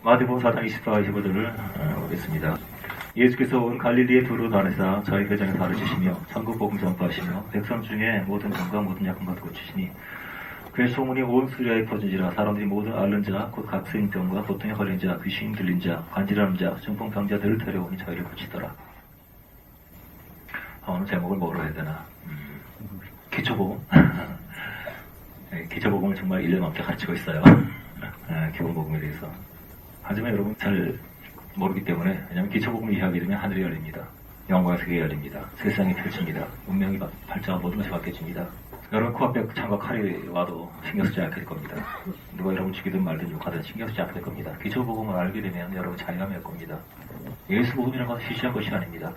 마태복음 4장 24, 25절을 보겠습니다. 예수께서 온 갈릴리의 두루 다니사 저희 회전에 가르치시며 천국 복음 전파하시며 백성 중에 모든 병과 모든 약함과 고치시니 그의 소문이 온 수리아에 퍼진지라. 사람들이 모든 앓는 자 곧 각성병과 보통에 걸린 자 귀신 들린 자 간질하는 자 중풍병자들을 데려오니 저희를 고치더라. 오늘 제목을 뭐로 해야 되나? 기초복음. 기초복음을 정말 1년 넘게 가르치고 있어요. 기본복음에 대해서. 하지만 여러분 잘 모르기 때문에, 왜냐하면 기초복음을 이해하게 되면 하늘이 열립니다. 영광의 세계가 열립니다. 세상이 펼칩니다. 운명이 발자와 모든 것이 바뀌어집니다. 여러분 코앞에 창과 칼이 와도 신경 쓰지 않게 될 겁니다. 누가 여러분 죽이든 말든 욕하든 신경 쓰지 않게 될 겁니다. 기초복음을 알게 되면 여러분 자유함이 올 겁니다. 예수 복음이라는 것은 시시한 것이 아닙니다.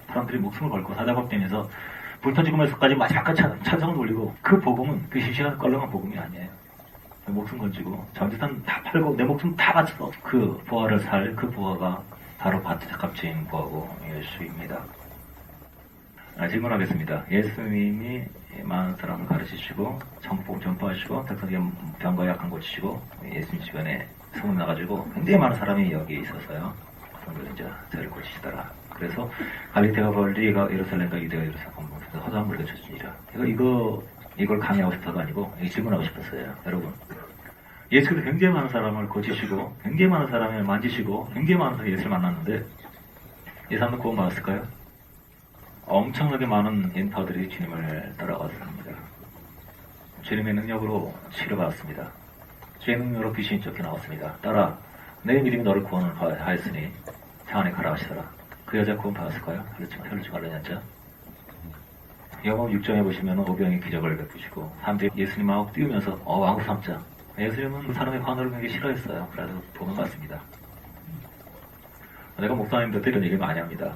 사람들이 목숨을 걸고 사자박대면서 불터 죽으면서까지 마지막까지 찬성을 돌리고, 그 복음은 그 시시한 껄렁한 복음이 아니에요. 목숨 건지고 전재산 다 팔고 내 목숨 다 바쳐서 그 부활을 살 그 부활가 바로 값진 부활고 예수입니다. 질문하겠습니다. 예수님이 많은 사람을 가르치시고 천국복음 전파하시고 백성의 병과 약한 고치시고 예수님 주변에 소문 나가지고 굉장히 많은 사람이 여기에 있어서요. 그런 이제 저를 고치시더라. 그래서 갈릴리가 벌리가 예루살렘과 유대가 예루살렘 허다한 물에 젖으니라. 이걸 강의하고 싶어서가 아니고 질문하고 싶었어요. 여러분, 예수께서 굉장히 많은 사람을 고치시고 굉장히 많은 사람을 만지시고 굉장히 많은 사람이 예수를 만났는데 이 사람은 구원 받았을까요? 엄청나게 많은 인파들이 주님을 따라갔습니다. 주님의 능력으로 치료받았습니다. 주의 능력으로 귀신이 쫓겨나왔습니다. 따라 내 믿음이 너를 구원을 하였으니 장 안에 가라 하시더라. 그 여자 구원 받았을까요? 혈루증 알려냈죠. 영업 6장에 보시면 오병이 기적을 베푸시고 사람들이 예수님하고 띄우면서 왕후 삼자. 예수님은 그 사람의 관우를 굉장히 싫어했어요. 그래서 도망갔습니다. 내가 목사님들한테 이런 얘기를 많이 합니다.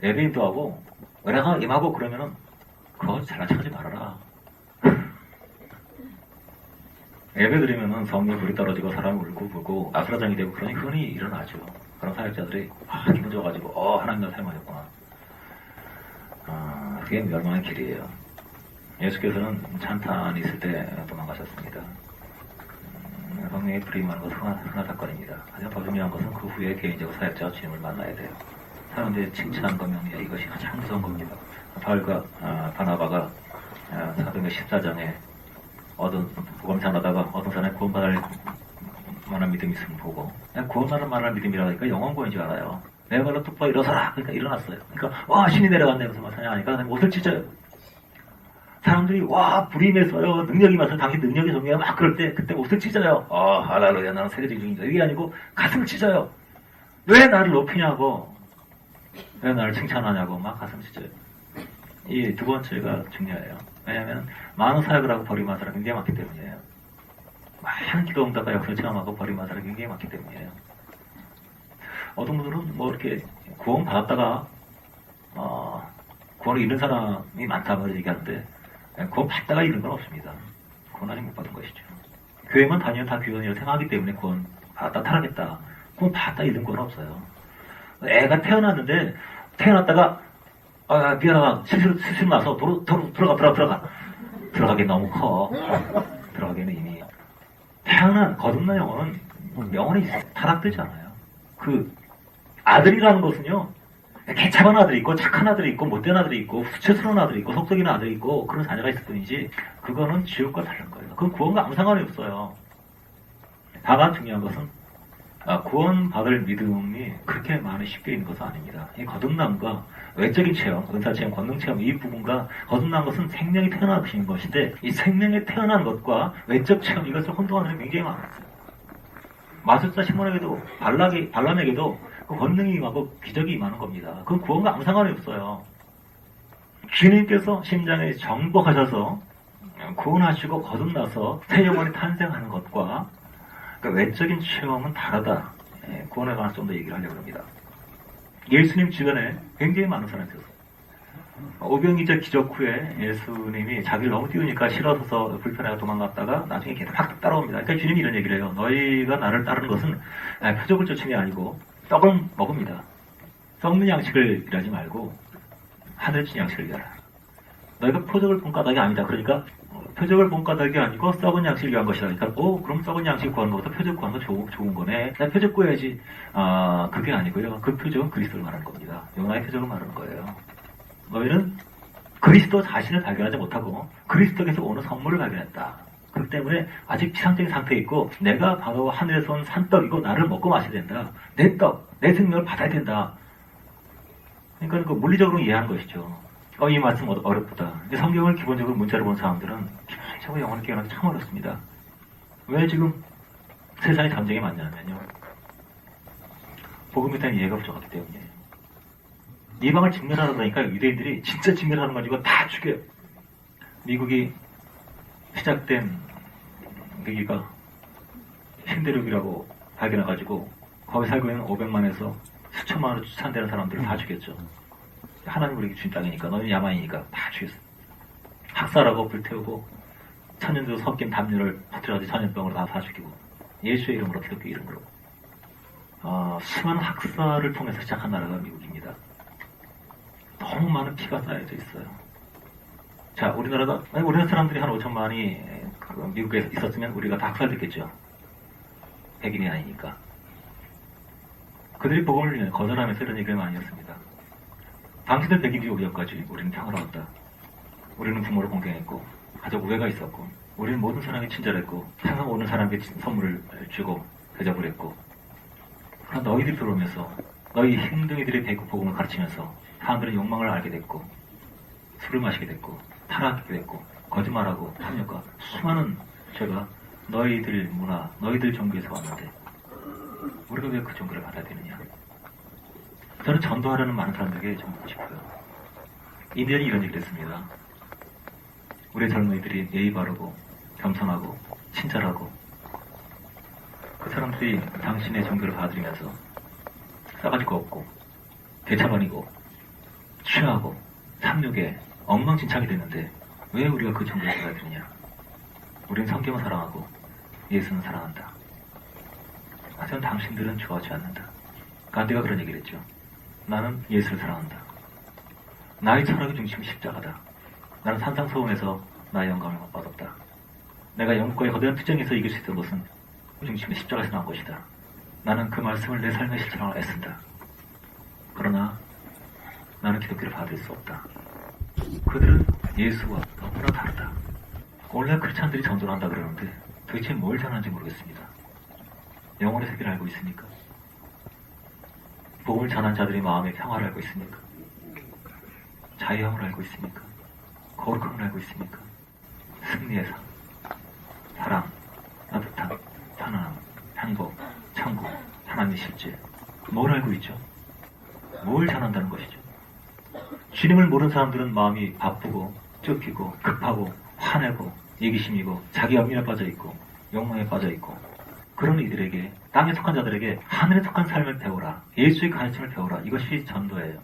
예배인도 하고 은혜가 임하고 그러면은 그거 잘난 척하지 말아라. 예배 드리면은 성령이 불이 떨어지고 사람이 울고 불고 아수라장이 되고 그러니 흔히 일어나죠. 그런 사역자들이 기분 좋아가지고 하나님 나 사용하셨구나. 그게 멸망의 길이에요. 예수께서는 찬탄이 있을 때 도망가셨습니다. 성령의 불이 임하는 것은 흔한 사건입니다. 하지만 더 중요한 것은 그 후에 개인적으로 사역자와 주님을 만나야 돼요. 사람들이 칭찬과 명예, 이것이 가장 무서운 겁니다. 바울과 바나바가 사도행전 14장에 복음 전하다가 어떤 사람이 구원받을 만한 믿음이 있으면 보고, 구원받을 만한 믿음이라니까 영원 구원인 줄 알아요. 내 발로 똑바로 일어서라. 그러니까 일어났어요. 그러니까 신이 내려갔네. 무슨 말 하냐니까 옷을 찢어요. 사람들이 불이 임했어요. 능력이 임해서 당신 능력이 정리야. 막 그럴 때 그때 옷을 찢어요. 할렐루야 나는 세계적인 중입니다. 이게 아니고 가슴을 찢어요. 왜 나를 높이냐고, 왜 나를 칭찬하냐고 막 가슴 찢어요. 이 두 번째가 중요해요. 왜냐하면 많은 사역을 하고 버림받은 사람이 굉장히 많기 때문이에요. 많은 기도 응답과 역사를 체험하고 버림받은 사람이 굉장히 많기 때문이에요. 어떤 분들은 이렇게 구원 받았다가 구원을 잃은 사람이 많다고 얘기하는데, 구원 받다가 잃은 건 없습니다. 구원 아직 못 받은 것이죠. 교회만 다니면 다 교원이라고 생각하기 때문에 구원 받았다 타락했다. 구원 받다 잃은 건 없어요. 애가 태어났는데 태어났다가 미안하다 실수 나서 들어가기 너무 커. 들어가기에는 이미 태어난 거듭난 영혼은 영혼이 타락되지 않아요. 그 아들이라는 것은요, 개차반 아들이 있고 착한 아들이 있고 못된 아들이 있고 수치스러운 아들이 있고 속썩이는 아들이 있고 그런 자녀가 있을 뿐이지, 그거는 지옥과 다른 거예요. 그건 구원과 아무 상관이 없어요. 다만 중요한 것은 구원받을 믿음이 그렇게 많이 쉽게 있는 것은 아닙니다. 이 거듭남과 외적인 체험, 은사 체험, 권능 체험, 이 부분과 거듭난 것은 생명이 태어나신 것인데, 이 생명이 태어난 것과 외적 체험, 이것을 혼동하는 사람이 굉장히 많았어요. 마술사 시몬에게도 발람에게도 그 권능이 임하고 기적이 임하는 겁니다. 그건 구원과 아무 상관이 없어요. 주님께서 심장에 정복하셔서 구원하시고 거듭나서 새 영혼이 탄생하는 것과 그러니까 외적인 체험은 다르다. 구원에 관해서 좀 더 얘기를 하려고 합니다. 예수님 주변에 굉장히 많은 사람이 있었어요. 오병이절 기적 후에 예수님이 자기를 너무 띄우니까 싫어서 불편해서 도망갔다가 나중에 걔들 확 따라옵니다. 그러니까 주님이 이런 얘기를 해요. 너희가 나를 따르는 것은 표적을 쫓는 게 아니고 떡을 먹습니다. 썩는 양식을 일하지 말고 하늘의 양식을 일하라. 너희가 표적을 본 까닭이 아니다. 그러니까 표적을 본 까닭이 아니고 썩은 양식을 위한 것이다. 그러니까 그럼 썩은 양식 구하는 것보다 표적 구하는 거 좋은 거네. 나 표적 구해야지. 그게 아니고요. 그 표적은 그리스도를 말하는 겁니다. 요나의 표적을 말하는 거예요. 너희는 그리스도 자신을 발견하지 못하고 그리스도께서 오는 선물을 발견했다. 그렇기 때문에 아직 피상적인 상태에 있고 내가 바로 하늘에서 온 산떡이고 나를 먹고 마셔야 된다. 내 떡, 내 생명을 받아야 된다. 그러니까 그 물리적으로 이해하는 것이죠. 이 말씀 어렵다. 성경을 기본적으로 문자로 본 사람들은 기본적으로 영어를 깨어나기 참 어렵습니다. 왜 지금 세상에 전쟁이 많냐면요. 복음에 대한 이해가 부족하기 때문이에요. 이방을 직면하다 보니까 유대인들이 진짜 직면하는 가지고 다 죽여요. 미국이 시작된 계기가 신대륙이라고 발견해가지고 거기 살고 있는 500만에서 수천만으로 추산되는 사람들을 다 죽였죠. 하나님 우리 주신 땅이니까 너는 야만이니까 다 죽였어. 학살하고 불태우고 천년도 섞인 담요를 퍼뜨려가지고 전염병으로 다 죽이고 예수의 이름으로 기독교 이름으로 수많은 학살을 통해서 시작한 나라가 미국입니다. 너무 많은 피가 쌓여져 있어요. 자, 우리나라 사람들이 한 5천만이 미국에 있었으면 우리가 다 학살됐겠죠. 백인이 아니니까. 그들이 복음을 거절하면서 이런 얘기를 많이 했습니다. 당신들 백인이 우리 여기까지 우리는 평화로웠다. 우리는 부모를 공경했고 가족 우애가 있었고 우리는 모든 사람이 친절했고 항상 오는 사람에게 선물을 주고 대접을 했고 그러나 너희들이 들어오면서 너희 행동이들의 복음을 가르치면서 사람들은 욕망을 알게 됐고 술을 마시게 됐고 타락하게 됐고 거짓말하고 탐욕과 수많은 죄가 너희들 문화, 너희들 종교에서 왔는데 우리가 왜 그 종교를 받아야 되느냐. 저는 전도하려는 많은 사람들에게 좀 묻고 싶어요. 인디언이 이런 얘기를 했습니다. 우리 젊은이들이 예의 바르고 겸손하고 친절하고 그 사람들이 당신의 종교를 받아들이면서 싸가지가 없고 대차반이고 취하고 탐욕에 엉망진창이 됐는데 왜 우리가 그 종교를 받아들이냐. 우리는 성경을 사랑하고 예수는 사랑한다. 하지만 당신들은 좋아하지 않는다. 간디가 그런 얘기를 했죠. 나는 예수를 사랑한다. 나의 철학의 중심이 십자가다. 나는 산상소원에서 나의 영감을 얻었다. 내가 영국과의 거대한 투쟁에서 이길 수 있던 것은 중심의 십자가에서 나온 것이다. 나는 그 말씀을 내 삶의 실천으로 애쓴다. 그러나 나는 기독교를 받을 수 없다. 그들은 예수와 너무나 다르다. 원래 크리스찬들이 전도를 한다 그러는데 도대체 뭘 전하는지 모르겠습니다. 영혼의 세계를 알고 있습니까? 복음을 전한 자들이 마음의 평화를 알고 있습니까? 자유함을 알고 있습니까? 거룩함을 알고 있습니까? 승리의 삶, 사랑, 따뜻함, 편안함, 행복, 천국, 하나님의 실제 뭘 알고 있죠? 뭘 전한다는 것이죠? 주님을 모르는 사람들은 마음이 바쁘고 쫓기고 급하고 화내고 이기심이고 자기 연민에 빠져있고 욕망에 빠져있고 그런 이들에게 땅에 속한 자들에게 하늘에 속한 삶을 배우라. 예수의 가르침을 배우라. 이것이 전도예요.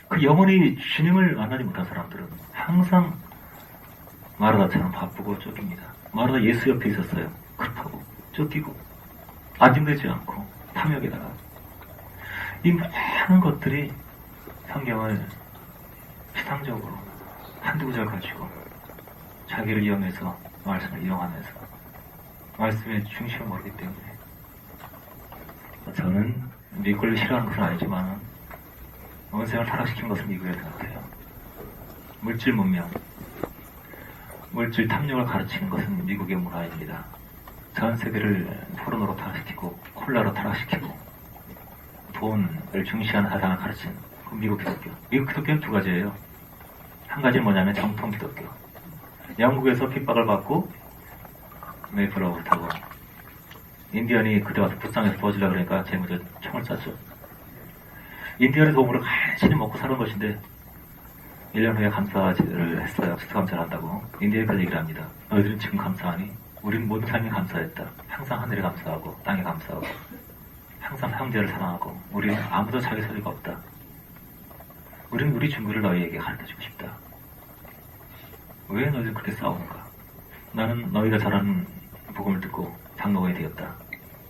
그 영원히 주님을 만나지 못한 사람들은 항상 마르다처럼 바쁘고 쫓깁니다. 마르다 예수 옆에 있었어요. 급하고 쫓기고 안정되지 않고 탐욕에다가 이 많은 것들이 성경을 피상적으로 한두 구절 가지고 자기를 이용해서 말씀을 이용하면서 말씀의 중심을 모르기 때문에 저는 미국을 싫어하는 것은 아니지만 원생을 타락시킨 것은 미국이라고 생각해요. 물질 문명, 물질 탐욕을 가르치는 것은 미국의 문화입니다. 전 세계를 포르노로 타락시키고 콜라로 타락시키고 돈을 중시하는 사상을 가르치는 그 미국 기독교. 미국 기독교는 두 가지예요. 한 가지는 뭐냐면 정통 기독교. 영국에서 핍박을 받고 메이플라워를 타고 인디언이 그때 와서 불쌍해서 도와주려고 그러니까 제일 먼저 총을 쐈죠. 인디언의 도움으로 간신히 먹고 사는 것인데 1년 후에 감사를 했어요. 추수감사를 한다고. 인디언이 그런 얘기를 합니다. 너희들은 지금 감사하니? 우리는 모든 삶이 감사했다. 항상 하늘에 감사하고 땅에 감사하고 항상 형제를 사랑하고 우리는 아무도 자기 소리가 없다. 우리는 우리 중국을 너희에게 가르쳐주고 싶다. 왜 너희들 그렇게 싸우는가? 나는 너희가 잘하는 복음을 듣고 장로원이 되었다.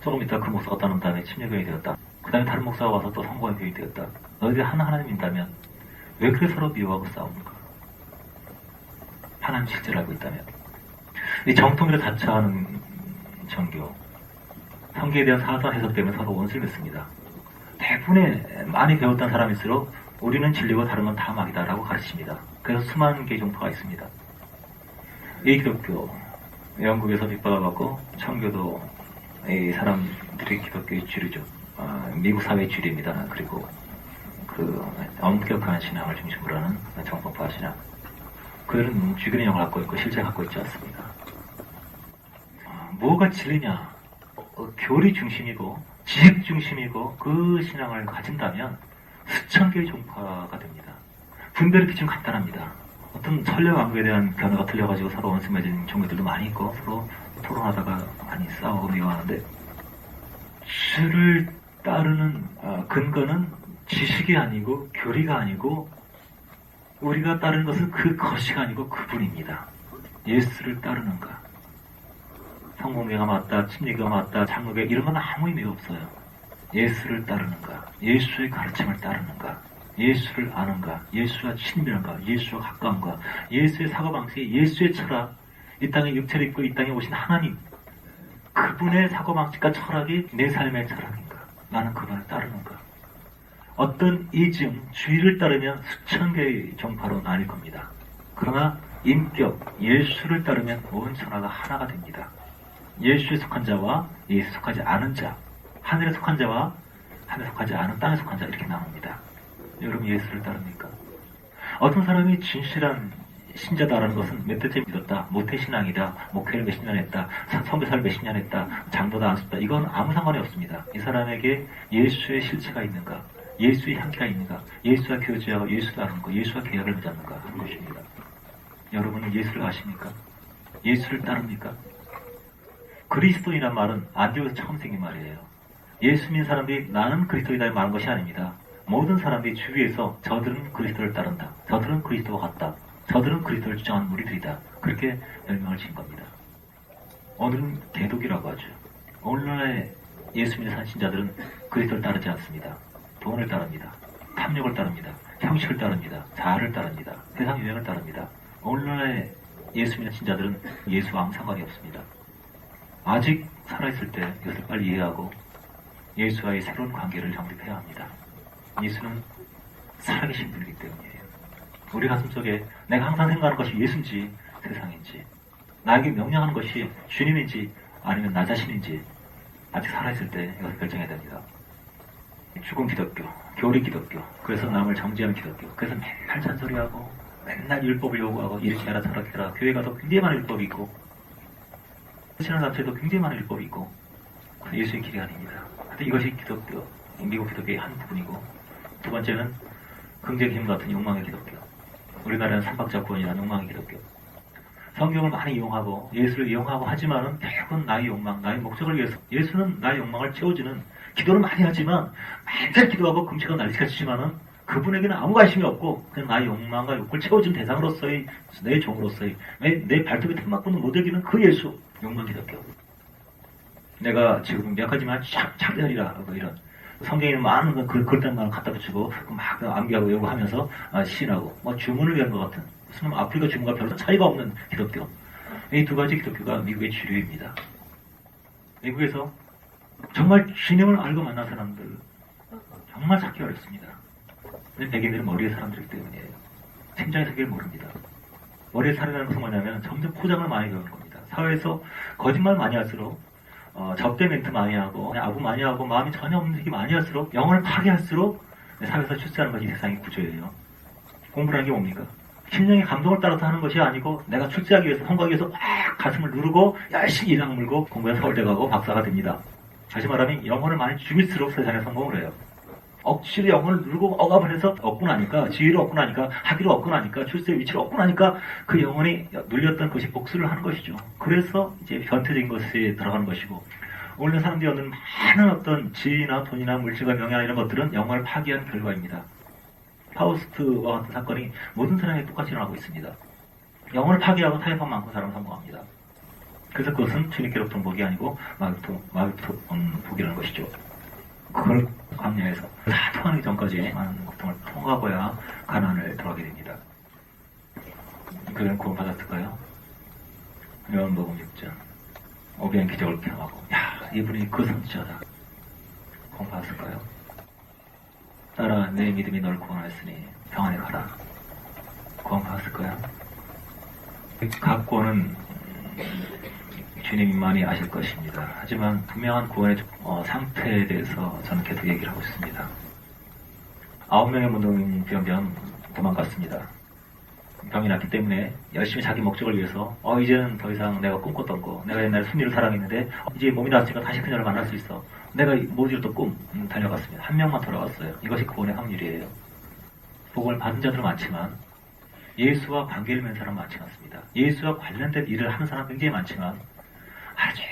조금 있다 그 목사가 떠난 다음에 침례교인이 되었다. 그 다음에 다른 목사가 와서 또 성공의 교인이 되었다. 너희들이 하나님 믿다면 왜 그렇게 서로 미워하고 싸우는가? 하나님 실제를 알고 있다면, 이 정통으로 자처하는 정교, 성경에 대한 사소한 해석 때문에 서로 원수를 맺습니다. 대부분의 많이 배웠던 사람일수록 우리는 진리고 다른 건 다 막이다라고 가르칩니다. 그래서 수많은 개의 종파가 있습니다. 이 기독교, 영국에서 빗박아 받고 청교도 이 사람들이 기독교의 주류죠. 미국 사회의 주류입니다. 그리고 그 엄격한 신앙을 중심으로 하는 정통파 신앙. 그들은 주기능을 갖고 있고 실제 갖고 있지 않습니다. 뭐가 진리냐? 교리 중심이고 지식 중심이고 그 신앙을 가진다면 수천 개의 종파가 됩니다. 분별이 비좀 간단합니다. 어떤 천려왕국에 대한 견해가 틀려가지고 서로 원수 맺은 종교들도 많이 있고 서로 토론하다가 많이 싸우고 미워하는데, 주를 따르는 근거는 지식이 아니고 교리가 아니고 우리가 따르는 것은 그 것이 아니고 그분입니다. 예수를 따르는가. 성공회가 맞다, 침례가 맞다, 장로교 이런 건 아무 의미가 없어요. 예수를 따르는가, 예수의 가르침을 따르는가, 예수를 아는가, 예수와 친밀한가, 예수와 가까운가, 예수의 사고방식, 예수의 철학, 이 땅에 육체를 입고 이 땅에 오신 하나님, 그분의 사고방식과 철학이 내 삶의 철학인가, 나는 그분을 따르는가. 어떤 이즘, 주의를 따르면 수천 개의 종파로 나뉠 겁니다. 그러나 인격, 예수를 따르면 온 천하가 하나가 됩니다. 예수에 속한 자와 예수에 속하지 않은 자, 하늘에 속한 자와 하늘에 속하지 않은 땅에 속한 자, 이렇게 나옵니다. 여러분 예수를 따릅니까? 어떤 사람이 진실한 신자다라는 것은 몇 대째 믿었다, 모태신앙이다, 목회를 몇십 년 했다, 선교사를 몇십 년 했다, 장도다 안 썼다, 이건 아무 상관이 없습니다. 이 사람에게 예수의 실체가 있는가, 예수의 향기가 있는가, 예수와 교제하고 예수를 아는 거, 예수와 계약을 맺었는가 하는 것입니다. 여러분은 예수를 아십니까? 예수를 따릅니까? 그리스도인이란 말은 안디옥에서 처음 생긴 말이에요. 예수 믿는 사람들이 나는 그리스도이다 말한 것이 아닙니다. 모든 사람들이 주위에서 저들은 그리스도를 따른다, 저들은 그리스도와 같다, 저들은 그리스도를 주장하는 무리들이다, 그렇게 별명을 지은 겁니다. 오늘은 개독이라고 하죠. 오늘날의 예수 믿는 신자들은 그리스도를 따르지 않습니다. 돈을 따릅니다. 탐욕을 따릅니다. 형식을 따릅니다. 자아를 따릅니다. 세상 유행을 따릅니다. 오늘날의 예수 믿는 신자들은 예수와 아무 상관이 없습니다. 아직 살아있을 때 이것을 빨리 이해하고 예수와의 새로운 관계를 정립해야 합니다. 예수는 살아계신 분이기 때문이에요. 우리 가슴속에 내가 항상 생각하는 것이 예수인지 세상인지, 나에게 명령하는 것이 주님인지 아니면 나 자신인지 아직 살아있을 때 이것을 결정해야 됩니다. 죽은 기독교, 교리 기독교, 그래서 남을 정죄하는 기독교, 그래서 맨날 잔소리하고 맨날 율법을 요구하고 이렇게 해라 저렇게 해라, 교회 가도 굉장히 많은 율법이 있고 신앙 자체도 굉장히 많은 율법이 있고 예수의 길이 아닙니다. 근데 이것이 기독교, 미국 기독교의 한 부분이고, 두 번째는 긍정의 힘 같은 욕망의 기독교, 우리나라는 삼박자권이라는 욕망의 기독교. 성경을 많이 이용하고 예수를 이용하고 하지만은 대부분 나의 욕망, 나의 목적을 위해서, 예수는 나의 욕망을 채워주는, 기도를 많이 하지만 맨날 기도하고 금식하고 난리치지만은 그분에게는 아무 관심이 없고 그냥 나의 욕망과 욕구를 채워주는 대상으로서의, 내 종으로서의, 내 발톱에 틈막고는 못되기는 그 예수, 욕망 기독교. 내가 지금 몇 가지만 창대하리라, 이런 성경에는 많은 그런 말을 갖다 붙이고 막 암기하고 요구하면서 시인하고 주문을 위한 것 같은, 무슨 아프리카 주문과 별로 차이가 없는 기독교. 이 두 가지 기독교가 미국의 주류입니다. 미국에서 정말 주님을 알고 만난 사람들 정말 찾기 어렵습니다. 백인들은 머리의 사람들이기 때문이에요. 심장의 세계를 모릅니다. 머리에 살이라는 것은 뭐냐면 점점 포장을 많이 배우는 겁니다. 사회에서 거짓말 많이 할수록, 접대 멘트 많이 하고, 아부 많이 하고, 마음이 전혀 없는 얘기 많이 할수록, 영혼을 파괴할수록 사회에서 출세하는 것이 세상의 구조예요. 공부라는 게 뭡니까? 심령의 감동을 따라서 하는 것이 아니고, 내가 출세하기 위해서, 성공하기 위해서 막 가슴을 누르고 열심히 일랑 물고 공부해서 서울대 가고 박사가 됩니다. 다시 말하면 영혼을 많이 죽일수록 세상에 성공을 해요. 억지로 영혼을 누르고 억압을 해서 얻고 나니까, 지위를 얻고 나니까, 학위를 얻고 나니까, 출세의 위치를 얻고 나니까 그 영혼이 눌렸던 것이 복수를 하는 것이죠. 그래서 이제 변태적인 것에 들어가는 것이고, 오늘 사람들이 얻는 많은 어떤 지위나 돈이나 물질과 명예나 이런 것들은 영혼을 파괴한 결과입니다. 파우스트와 같은 사건이 모든 사람에게 똑같이 일어나고 있습니다. 영혼을 파괴하고 타협한 만큼 사람은 성공합니다. 그래서 그것은 주님께로부터 복이 아니고 마귀로부터 복이라는 것이죠. 그걸 광야에서 다 통하기 전까지 많은 고통을 통과하고야 가나안을 들어가게 됩니다. 그는 구원받았을까요? 요한복음 6장 오병 기적을 경험하고 야 이분이 그 선지자다. 구원받았을까요? 따라 내 믿음이 널 구원했으니 평안에 가라. 구원받았을까요? 각 구원은 주님만이 아실 것입니다. 하지만 분명한 구원의 상태에 대해서 저는 계속 얘기를 하고 있습니다. 9명의 문둥병병 도망갔습니다. 병이 났기 때문에 열심히 자기 목적을 위해서 이제는 더 이상 내가 꿈꿨던 거, 내가 옛날에 순위를 사랑했는데 이제 몸이 나았으니까 다시 그녀를 만날 수 있어. 내가 못 이뤘던 꿈 달려갔습니다. 한 명만 돌아갔어요. 이것이 구원의 확률이에요. 복음을 받은 자들은 많지만 예수와 관계를 맺는 사람은 많지 않습니다. 예수와 관련된 일을 하는 사람은 굉장히 많지만 아주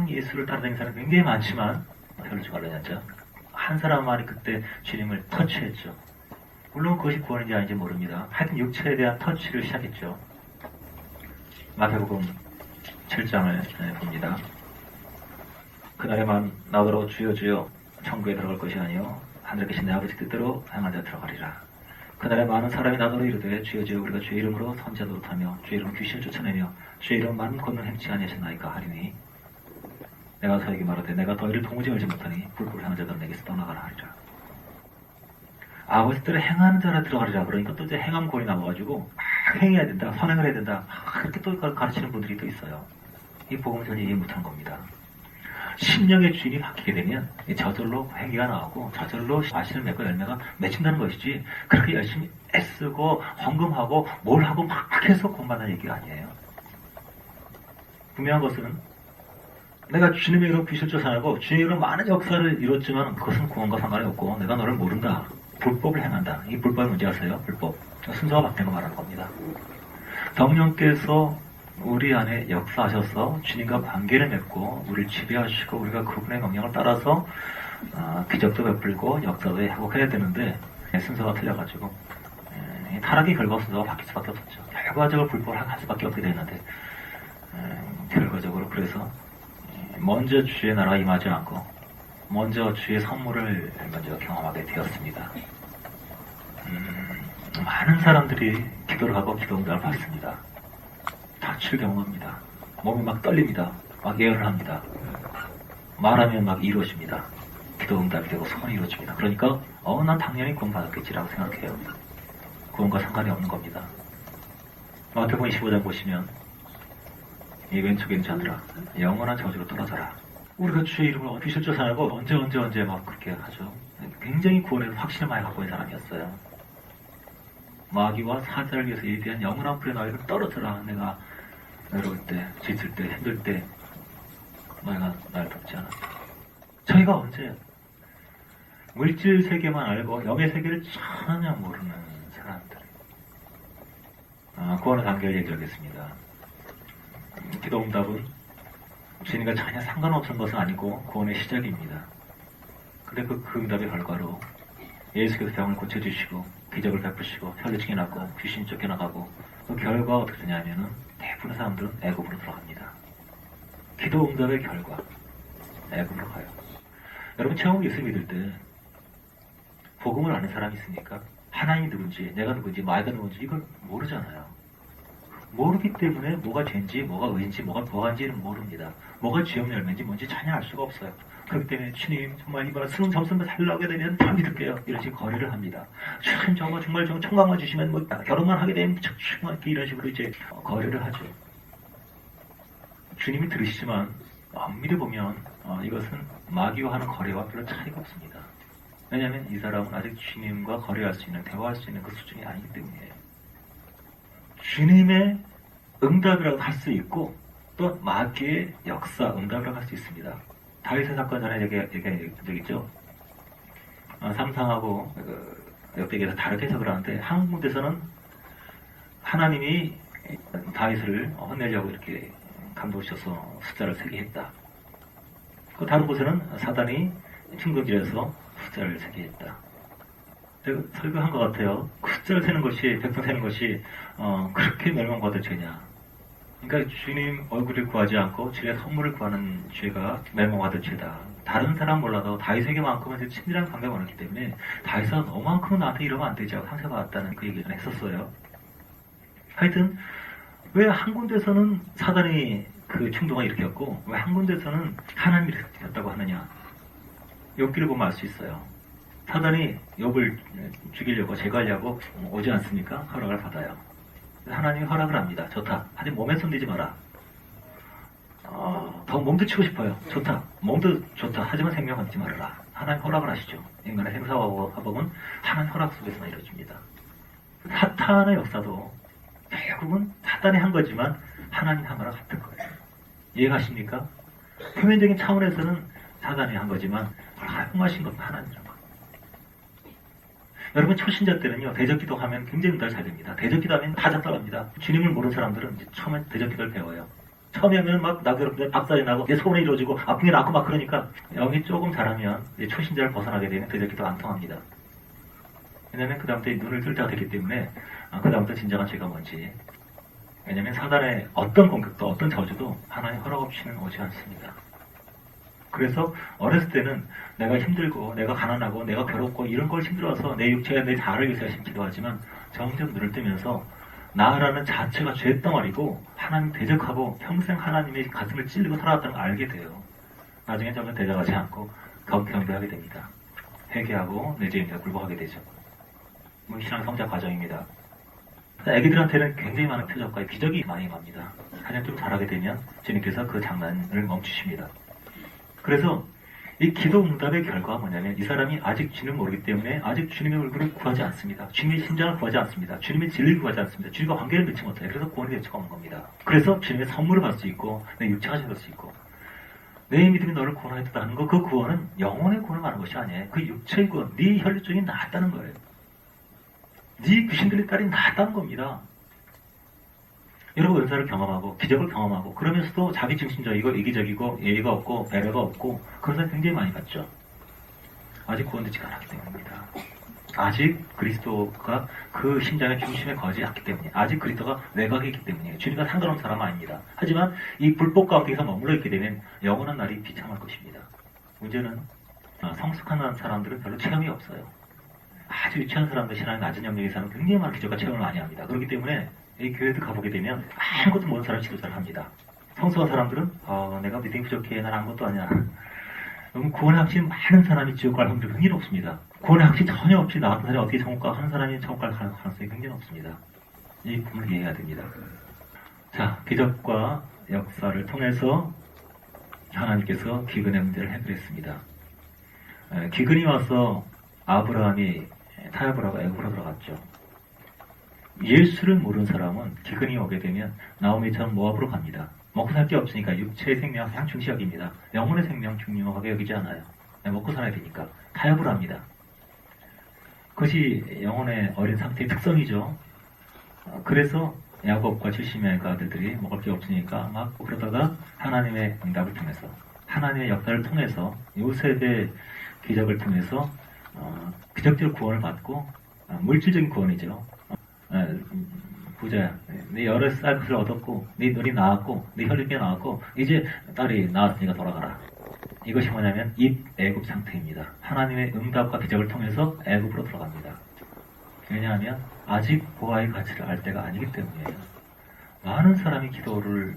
예수를 따라다니는 사람은 굉장히 많지만 별로 좀 알려졌죠. 한 사람만이 그때 주님을 터치했죠. 물론 그것이 구원인지 아닌지 모릅니다. 하여튼 육체에 대한 터치를 시작했죠. 마태복음 7장을 봅니다. 그날에만 나더러 주여 주여 천국에 들어갈 것이 아니요 하늘에 계신 내 아버지 뜻대로 행한 자 들어가리라. 그날에 많은 사람이 나더러 이르되 주여 주여 우리가 주의 이름으로 선지자 노릇하며 주의 이름으로 귀신을 쫓아내며 주의 이름 많은 권능을 행치 아니하셨나이까 하리니 내가 저에게 말하되 내가 너희를 도무지 알지 못하니 불법을 행한 자들은 내게서 떠나가라 하리라. 아버지 뜻대로 행하는 자라 들어가리라. 그러니까 또 이제 행함권이 나와가지고 막 행해야 된다, 선행을 해야 된다, 그렇게 또 가르치는 분들이 또 있어요. 이 복음을 전혀 이해 못하는 겁니다. 심령의 주인이 바뀌게 되면 저절로 회개가 나오고 저절로 마시는 맺고 열매가 맺힌다는 것이지 그렇게 열심히 애쓰고 헌금하고 뭘 하고 막 해서 구원받는 얘기가 아니에요. 분명한 것은 내가 주님의 이름 귀신을 쫓아내고 주님의 이름 많은 역사를 이뤘지만 그것은 구원과 상관이 없고 내가 너를 모른다. 불법을 행한다. 이 불법이 뭔지 아세요? 불법. 순서가 바뀐 거 말하는 겁니다. 성령께서 우리 안에 역사하셔서 주님과 관계를 맺고 우리를 지배하시고 우리가 그분의 명령을 따라서 기적도 베풀고 역사도 하고 해야 되는데 순서가 틀려가지고 타락의 결과 순서가 바뀔 수밖에 없었죠. 결과적으로 불법을 할 수밖에 없게 되는데 결과적으로 그래서 먼저 주의 나라가 임하지 않고 먼저 주의 선물을 먼저 경험하게 되었습니다. 많은 사람들이 기도를 하고 기도 응답을 받습니다. 다칠 경험합니다. 몸이 막 떨립니다. 막 예언을 합니다. 말하면 막 이루어집니다. 기도 응답이 되고 소원이 이루어집니다. 그러니까 난 당연히 구원 받았겠지라고 생각해요. 구원과 상관이 없는 겁니다. 마태복음 25장 보시면 이 왼쪽에 있는 자들아 영원한 저주로 떨어져라. 우리가 주의 이름으로 귀신을 쫓아내고 언제 막 그렇게 하죠. 굉장히 구원에 확신을 많이 갖고 있는 사람이었어요. 마귀와 사자를 위해서 예비한 영원한 불의 너희를 떨어져라. 내가 외로울 때, 지칠 때, 힘들 때 너희가 나를 돕지 않았다. 저희가 언제 물질 세계만 알고 영의 세계를 전혀 모르는 사람들. 구원의 단계를 얘기하겠습니다. 기도 응답은 주님과 전혀 상관없는 것은 아니고 구원의 시작입니다. 근데 그 응답의 결과로 예수께서 병을 고쳐주시고 기적을 베푸시고 혈루증이 났고 귀신이 쫓겨나가고 그 결과가 어떻게 되냐면은 대부분의 사람들은 애굽으로 들어갑니다. 기도 응답의 결과 애굽으로 가요. 여러분 처음 예수 믿을 때 복음을 아는 사람이 있습니까? 하나님이 누군지 내가 누군지 마귀가 누군지 이걸 모르잖아요. 모르기 때문에 뭐가 죄인지 뭐가 의인지 뭐가 부한지는 모릅니다. 뭐가 죄 없는 열매인지 뭔지 전혀 알 수가 없어요. 그렇기 때문에 주님 정말 이번에 수능 점수만 잘 나오게 되면 다 믿을게요. 이런 식으로 거래를 합니다. 정말 청강만 주시면 뭐 결혼만 하게 되면 이런 식으로 이제 거래를 하죠. 주님이 들으시지만 엄밀히 보면 이것은 마귀와 하는 거래와 별로 차이가 없습니다. 왜냐하면 이 사람은 아직 주님과 거래할 수 있는 대화할 수 있는 그 수준이 아니기 때문이에요. 주님의 응답이라고 할 수 있고 또 마귀의 역사 응답이라고 할 수 있습니다. 다윗의 사건 전에 얘기한 적 있죠. 삼상하고 역대기에서 다르게 해석을 하는데 한 군데서는 하나님이 다윗을 혼내려고 이렇게 감독하셔서 숫자를 세게 했다. 그 다른 곳에는 사단이 충동질해서 숫자를 세게 했다. 제가 설교한 것 같아요. 숫자를 세는 것이, 백성 세는 것이 그렇게 멸망받을 죄냐. 그러니까 주님 얼굴을 구하지 않고 주의 선물을 구하는 죄가 멸망받을 죄다. 다른 사람 몰라도 다윗에게만큼은 친밀한 관계가 많았기 때문에 다윗아 너만큼은 나한테 이러면 안 되지 하고 상처받았다는 그 얘기를 했었어요. 하여튼 왜 한 군데서는 사단이 그 충동을 일으켰고 왜 한 군데서는 하나님이 일으켰다고 하느냐? 욥기를 보면 알 수 있어요. 사단이 욥을 죽이려고 제거하려고 오지 않습니까? 허락을 받아요. 하나님이 허락을 합니다. 좋다. 하지만 몸에 손대지 마라. 더 몸도 치고 싶어요. 좋다. 몸도 좋다. 하지만 생명 얻지 말아라. 하나님 허락을 하시죠. 인간의 행사와 화법은 하나님 허락 속에서만 이루어집니다. 사탄의 역사도 결국은 사탄이 한 거지만 하나님 한 거랑 같은 거예요. 이해가십니까? 표면적인 차원에서는 사단이 한 거지만 활용하신 것은 하나님이라고. 여러분 초신자 때는요 대적기도 하면 굉장히 응답이 잘 됩니다. 대적기도 하면 다 작살납니다. 주님을 모르는 사람들은 이제 처음에 대적기도를 배워요. 처음에 하면 막 나도 박살이 나고 내 소원이 이루어지고 아픈 게 낫고 막 그러니까 영이 조금 잘하면 이제 초신자를 벗어나게 되면 대적기도 안 통합니다. 왜냐면 그 다음부터 눈을 뜰 때가 됐기 때문에 그 다음부터 진정한 죄가 뭔지. 왜냐면 사단의 어떤 공격도 어떤 저주도 하나님 허락 없이는 오지 않습니다. 그래서 어렸을 때는 내가 힘들고 내가 가난하고 내가 괴롭고 이런 걸 힘들어서 내 육체가 내 자아를 위해서 열심히 기도하지만 점점 눈을 뜨면서 나라는 자체가 죄덩어리고 하나님 대적하고 평생 하나님의 가슴을 찔리고 살아왔다는 걸 알게 돼요. 나중에 점점 대적하지 않고 경배하게 됩니다. 회개하고 내 죄인과 굴복하게 되죠. 신앙 성장 과정입니다. 애기들한테는 굉장히 많은 표적과 기적이 많이 임합니다. 하여튼 좀 잘하게 되면 주님께서 그 장난을 멈추십니다. 그래서 이 기도 응답의 결과가 뭐냐면 이 사람이 아직 주님을 모르기 때문에 아직 주님의 얼굴을 구하지 않습니다. 주님의 심장을 구하지 않습니다. 주님의 진리를 구하지 않습니다. 주님과 관계를 맺지 못해요. 그래서 구원의 여지가 없는 겁니다. 그래서 주님의 선물을 받을 수 있고 내 육체가 생길 수 있고 내 믿음이 너를 구원하겠다는 거 그 구원은 영혼의 구원을 말하는 것이 아니에요. 그 육체의 구원, 네 혈육종이 나았다는 거예요. 네 귀신 들린 딸이 나았다는 겁니다. 여러분 은사를 경험하고 기적을 경험하고 그러면서도 자기 중심적이고 이기적이고 예의가 없고 배려가 없고 그런 사람 굉장히 많이 봤죠. 아직 구원되지 않았기 때문입니다. 아직 그리스도가 그 심장의 중심에 거하지 않기 때문에 아직 그리스도가 외곽에 있기 때문이에요. 주님과 상관없는 사람은 아닙니다. 하지만 이 불법 가운데서 머물러 있게 되면 영원한 날이 비참할 것입니다. 문제는 성숙한 사람들은 별로 체험이 없어요. 아주 유치한 사람들 신앙이 낮은 영역에 사는 굉장히 많은 기적과 체험을 많이 합니다. 그렇기 때문에 이 교회도 가보게 되면 아무것도 모르는 사람이 지도자를 합니다. 성숙한 사람들은 내가 믿음이 부족해 난 아무것도 아니야. 너무 구원의 확신 많은 사람이 지옥 갈 확률이 굉장히 높습니다. 구원의 확신 전혀 없이 나 같은 사람이 어떻게 천국가 하는 사람이 천국 갈 가능성이 굉장히 높습니다. 이 부분을 이해해야 됩니다. 자, 기적과 역사를 통해서 하나님께서 기근의 문제를 해결했습니다. 기근이 와서 아브라함이 타협을 하고 애굽으로 들어갔죠. 예수를 모르는 사람은 기근이 오게 되면 나오미처럼 모압으로 갑니다. 먹고 살 게 없으니까 육체의 생명 그냥 중시 여깁니다. 영혼의 생명 중요하게 여기지 않아요. 먹고 살아야 되니까 타협을 합니다. 그것이 영혼의 어린 상태의 특성이죠. 그래서 야곱과 70명의 아들들이 먹을 게 없으니까 막 그러다가 하나님의 응답을 통해서 하나님의 역사를 통해서 요셉의 기적을 통해서 기적적 구원을 받고 물질적인 구원이죠. 부자야. 네 여러 쌀 것을 얻었고 네 눈이 나았고 네 혈육이 나았고 이제 딸이 나았으니까 돌아가라. 이것이 뭐냐면 입애굽 상태입니다. 하나님의 응답과 기적을 통해서 애굽으로 들어갑니다. 왜냐하면 아직 보아의 가치를 알 때가 아니기 때문이에요. 많은 사람이 기도를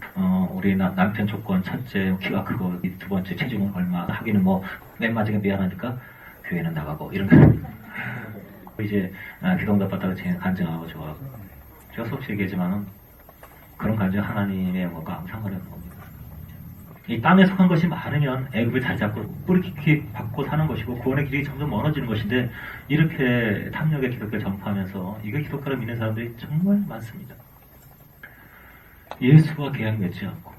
우리 남편 조건 첫째 키가 크고 두 번째 체중은 얼마 하기는 뭐 맨 마지막에 미안하니까 교회는 나가고 이런 거 이제 기도 응답 받다가 간증하고 좋아하고 제가 수없이 얘기하지만은 그런 간증 하나님의 영광과 아무 상관이 없는 겁니다. 이 땅에 속한 것이 많으면 애굽을 잘 잡고 뿌리 깊이 받고 사는 것이고 구원의 길이 점점 멀어지는 것인데 이렇게 탐욕의 기독교를 전파하면서 이거 기독교를 믿는 사람들이 정말 많습니다. 예수와 계약 맺지 않고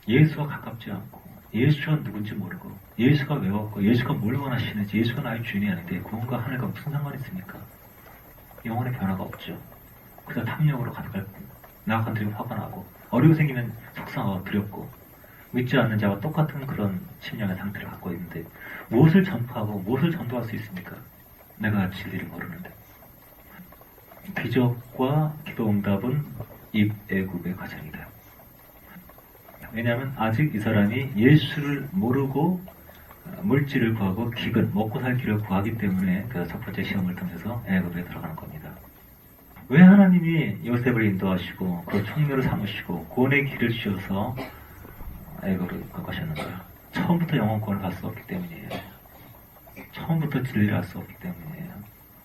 예수와 가깝지 않고 예수가 누군지 모르고 예수가 왜 왔고 예수가 뭘 원하시는지 예수가 나의 주인이 아닌데 구원과 하늘과 무슨 상관이 있습니까? 영혼의 변화가 없죠. 그래서 탐욕으로 가득할 나아간 들이 화가 나고 어려움 생기면 속상하고 두렵고 믿지 않는 자와 똑같은 그런 심령의 상태를 갖고 있는데 무엇을 전파하고 무엇을 전도할 수 있습니까? 내가 진리를 모르는데. 기적과 기도응답은 입애굽의 과정이다. 왜냐하면 아직 이 사람이 예수를 모르고 물질을 구하고 기근, 먹고 살 길을 구하기 때문에 그 첫 번째 시험을 통해서 애굽에 들어가는 겁니다. 왜 하나님이 요셉을 인도하시고 그 총묘를 삼으시고 구원의 길을 주셔서 애고를 가셨는가요? 처음부터 영원권을 갈 수 없기 때문이에요. 처음부터 진리를 알 수 없기 때문이에요.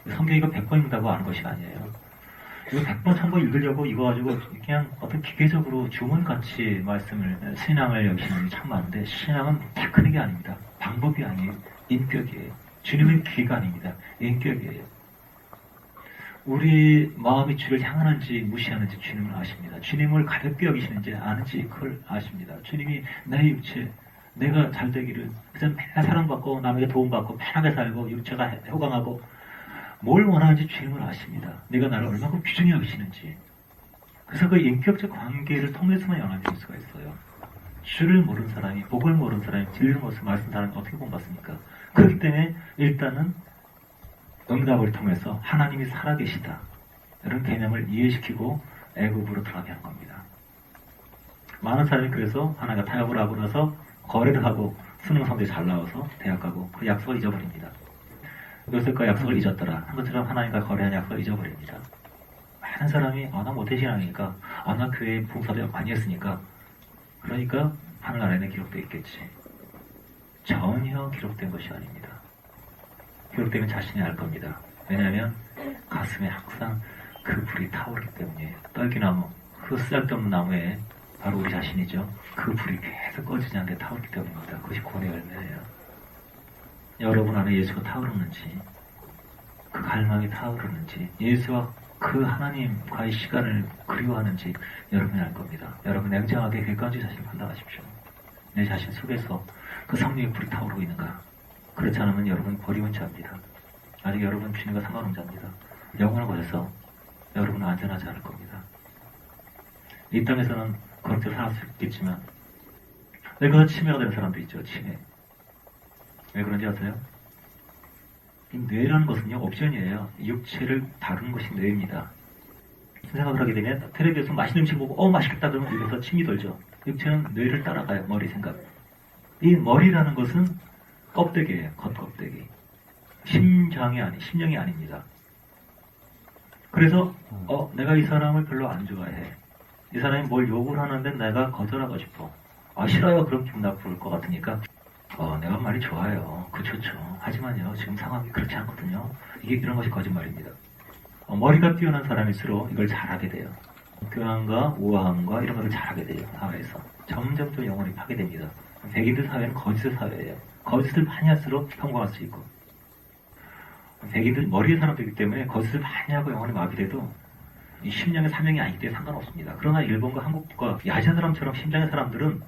성경 이거 100번 읽는다고 아는 것이 아니에요. 이거 100번, 1000번 읽으려고 이거 가지고 그냥 어떤 기계적으로 주문같이 말씀을, 신앙을 여기시는 게 참 많은데, 신앙은 테크닉이 아닙니다. 방법이 아니에요. 인격이에요. 주님의 귀가 아닙니다. 인격이에요. 우리 마음이 주를 향하는지 무시하는지 주님은 아십니다. 주님을 가볍게 여기시는지 아는지 그걸 아십니다. 주님이 내 육체, 내가 잘 되기를, 그래서 맨날 사랑받고 남에게 도움받고 편하게 살고 육체가 호강하고 뭘 원하는지 주님을 아십니다. 내가 나를 얼마나 귀중히 여기시는지. 그래서 그 인격적 관계를 통해서만 연합될 수가 있어요. 주를 모르는 사람이, 복을 모르는 사람이, 진리를 모르는 말씀 사람이 어떻게 본받습니까? 그렇기 때문에 일단은 응답을 통해서 하나님이 살아계시다, 이런 개념을 이해시키고 애굽으로 들어가게 하는 겁니다. 많은 사람이 그래서 하나님과 타협을 하고 나서 거래를 하고 수능 성적이 잘 나와서 대학 가고 그 약속을 잊어버립니다. 요셉과 약속을 잊었더라 한 것처럼 하나님과 거래한 약속을 잊어버립니다. 많은 사람이 나 모태신앙이니까 나 교회에 봉사도 많이 했으니까 그러니까 하늘나라에는 기록되어 있겠지. 전혀 기록된 것이 아닙니다. 기록되면 자신이 알 겁니다. 왜냐하면 가슴에 항상 그 불이 타오르기 때문에. 떨기나무, 그 쓸데없는 나무에 바로 우리 자신이죠. 그 불이 계속 꺼지지 않게 타오르기 때문입니다. 그것이 구원의 열매예요. 여러분 안에 예수가 타오르는지, 그 갈망이 타오르는지, 예수와 그 하나님과의 시간을 그리워하는지 여러분이 알 겁니다. 여러분 냉정하게 객관적인 자신을 판단하십시오. 내 자신 속에서 그 성령의 불이 타오르고 있는가? 그렇지 않으면 여러분 버리면 자입니다. 아직 여러분 주님과 상관없는 자입니다. 영혼을 버려서 여러분은 안전하지 않을 겁니다. 이 땅에서는 그렇게 살 수 있겠지만 그것은 치매가 되는 사람도 있죠. 치매. 왜 그런지 아세요? 이 뇌라는 것은요, 옵션이에요. 육체를 다루는 것이 뇌입니다. 생각을 하게 되면 텔레비에서 맛있는 음식 보고 맛있겠다 그러면 입에서 침이 돌죠. 육체는 뇌를 따라가요. 머리 생각. 이 머리라는 것은 껍데기예요. 겉껍데기. 심령이 아닙니다. 그래서 내가 이 사람을 별로 안 좋아해. 이 사람이 뭘 요구를 하는데 내가 거절하고 싶어. 싫어요. 그럼 기분 나쁠 것 같으니까 내가 말이 좋아요. 그 좋죠. 하지만요, 지금 상황이 그렇지 않거든요. 이런 것이 거짓말입니다. 머리가 뛰어난 사람일수록 이걸 잘하게 돼요. 교양과 우아함과 이런 것을 잘하게 돼요. 사회에서. 점점 영혼이 파괴됩니다. 백인들 사회는 거짓의 사회예요. 거짓을 많이 할수록 성공할 수 있고, 백인들 머리의 사람들이기 때문에 거짓을 많이 하고 영혼이 마비돼도 이 심령의 사명이 아니기 때문에 상관없습니다. 그러나 일본과 한국과 아시아 사람처럼 심장의 사람들은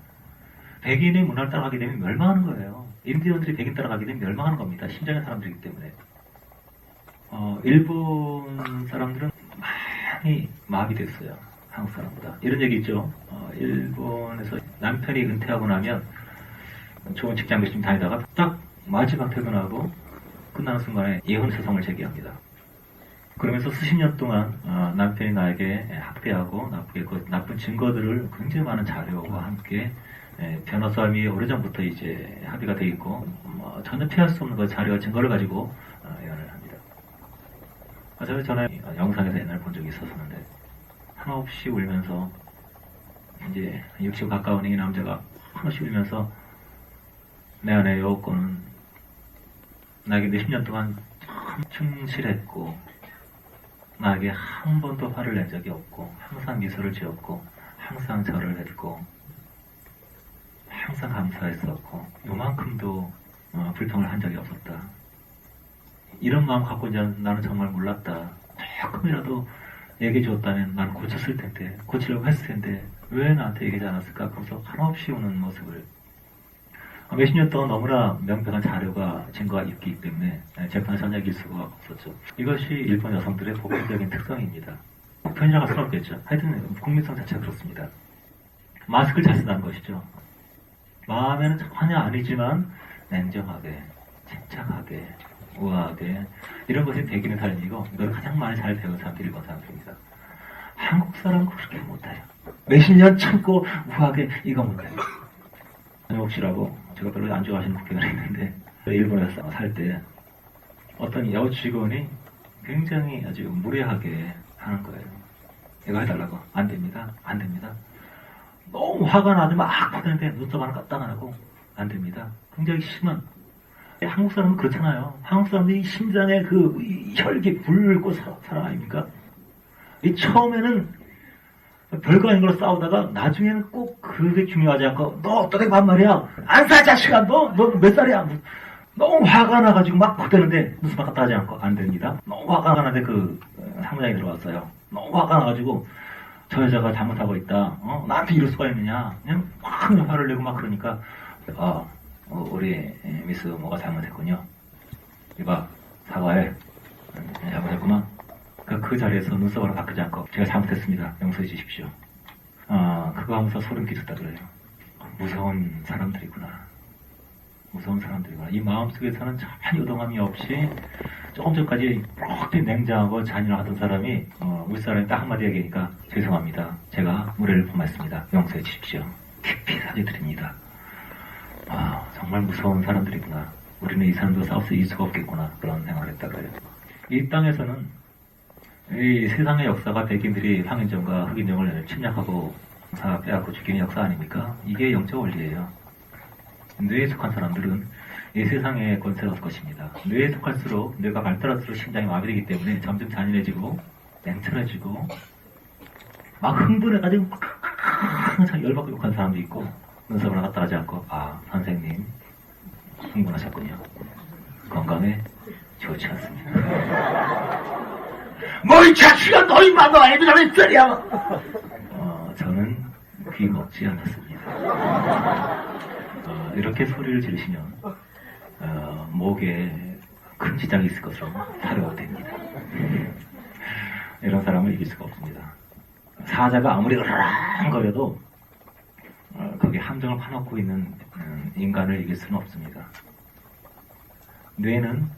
백인의 문화를 따라가게 되면 멸망하는 거예요. 인디언들이 백인 따라가게 되면 멸망하는 겁니다. 심장의 사람들이기 때문에. 일본 사람들은 많이 마비됐어요. 한국 사람보다. 이런 얘기 있죠. 일본에서 남편이 은퇴하고 나면 좋은 직장 열심히 다니다가 딱 마지막 퇴근하고 끝나는 순간에 이혼 소송을 제기합니다. 그러면서 수십 년 동안 남편이 나에게 학대하고 나쁜 증거들을 굉장히 많은 자료와 함께 변호사님이 오래전부터 이제 합의가 돼 있고 전혀 피할 수 없는 그 자료와 증거를 가지고 예언을 합니다. 제가 전에 영상에서 옛날 본 적이 있었는데 한없이 울면서 이제 60 가까운 이 남자가 한없이 울면서 내 안의 여호와는 나에게 몇십 년 동안 참 충실했고 나에게 한 번도 화를 낸 적이 없고 항상 미소를 지었고 항상 절을 했고 항상 감사했었고 요만큼도 불평을 한 적이 없었다. 이런 마음 갖고 이제 나는 정말 몰랐다. 조금이라도 얘기해 줬다면 난 고쳤을 텐데, 고치려고 했을 텐데 왜 나한테 얘기하지 않았을까? 그래서 한없이 우는 모습을 몇십 년 동안 너무나 명백한 자료가 증거가 있기 때문에 재판에 전혀 이길 수가 없었죠. 이것이 일본 여성들의 보편적인 특성입니다. 편이라고 할 수는 없겠죠. 하여튼 국민성 자체가 그렇습니다. 마스크를 잘 쓴다는 것이죠. 마음에는 전혀 아니지만 냉정하게, 침착하게, 우아하게 이런 것이 백인의 삶이고 이걸 가장 많이 잘 배운 사람들이 일본 사람들입니다. 한국 사람은 그렇게 못해요. 몇십 년 참고 우아하게 이거 못해요. 혹시라고 제가 별로 안 좋아하시는 국회가 있는데 일본에서 살 때 어떤 여직원이 굉장히 아주 무례하게 하는 거예요. 이거 해달라고. 안 됩니다. 안 됩니다. 너무 화가 나서 막 하는데 눈썹 하나 깜딱 안 하고 안 됩니다. 굉장히 심한. 한국 사람은 그렇잖아요. 한국 사람들이 심장에 이 혈기 불고 사람 아닙니까? 이 처음에는 별거 아닌 걸로 싸우다가 나중에는 꼭 그게 중요하지 않고 너 어떻게 반말이야? 안 사 자식아 너 몇 살이야? 너무 화가 나가지고 막 그대는데 눈썹 갖다 하지 않고 안 됩니다. 너무 화가 나는데 사무장이 들어왔어요. 너무 화가 나가지고 저 여자가 잘못하고 있다. 나한테 이럴 수가 있느냐? 그냥 막 화를 내고 막 그러니까 우리 미스 뭐가 잘못했군요. 이봐 사과해. 잘못했구만. 그 자리에서 눈썹으로 바꾸지 않고 제가 잘못했습니다. 용서해 주십시오. 그거 하면서 소름 끼쳤다 그래요. 무서운 사람들이구나. 무서운 사람들이구나. 이 마음속에서는 전혀 요동함이 없이 조금 전까지 그렇게 냉정하고 잔인하던 사람이 우리 사람이 딱 한마디 얘기하니까 죄송합니다. 제가 무례를 범했습니다. 용서해 주십시오. 깊이 사죄드립니다. 정말 무서운 사람들이구나. 우리는 이 사람도 싸워서 이길 수가 없겠구나. 그런 생각을 했다 그래요. 이 땅에서는 이 세상의 역사가 백인들이 황인종과 흑인종을 침략하고 빼앗고 죽이는 역사 아닙니까? 이게 영적 원리예요. 뇌에 속한 사람들은 이 세상의 권세가 없을 것입니다. 뇌에 속할수록 뇌가 발달할수록 심장이 마비되기 때문에 점점 잔인해지고 냉철해지고 막 흥분해가지고 항상 열받고 욕한 사람도 있고 눈썹을 갖다 하지 않고 선생님 흥분하셨군요. 건강에 좋지 않습니다. 뭐 이 자식아 너 임마 너 애비가 몇 살이야? 저는 귀 먹지 않았습니다. 이렇게 소리를 지르시면 목에 큰 지장이 있을 것으로 사료가 됩니다. 이런 사람을 이길 수가 없습니다. 사자가 아무리 으르렁거려도 거기에 함정을 파놓고 있는 인간을 이길 수는 없습니다. 뇌는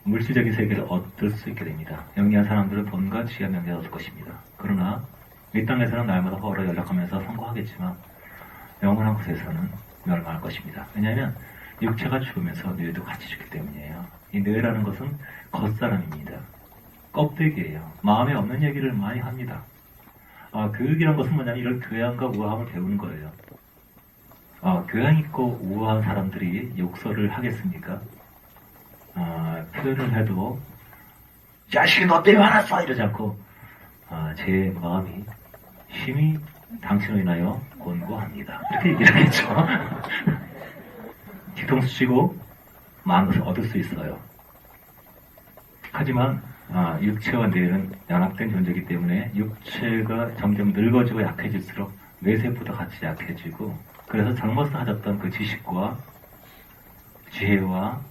물질적인 세계를 얻을 수 있게 됩니다. 영리한 사람들은 돈과 지혜와 명예를 얻을 것입니다. 그러나 이 땅에서는 날마다 허로 연락하면서 성공하겠지만 영원한 곳에서는 멸망할 것입니다. 왜냐하면 육체가 죽으면서 뇌도 같이 죽기 때문이에요. 이 뇌라는 것은 겉사람입니다. 껍데기예요. 마음에 없는 얘기를 많이 합니다. 교육이란 것은 뭐냐면 이런 교양과 우아함을 배우는 거예요. 교양 있고 우아한 사람들이 욕설을 하겠습니까? 표현을 해도 자식이 너 때문에 화났어 이러지 않고 제 마음이 힘이 당신을 인하여 곤고합니다. 이렇게 얘기를 하겠죠. 뒤통수 치고 마음 것을 얻을 수 있어요. 하지만 육체와 뇌는 연합된 존재이기 때문에 육체가 점점 늙어지고 약해질수록 뇌세포도 같이 약해지고 그래서 젊어서 가졌던 그 지식과 지혜와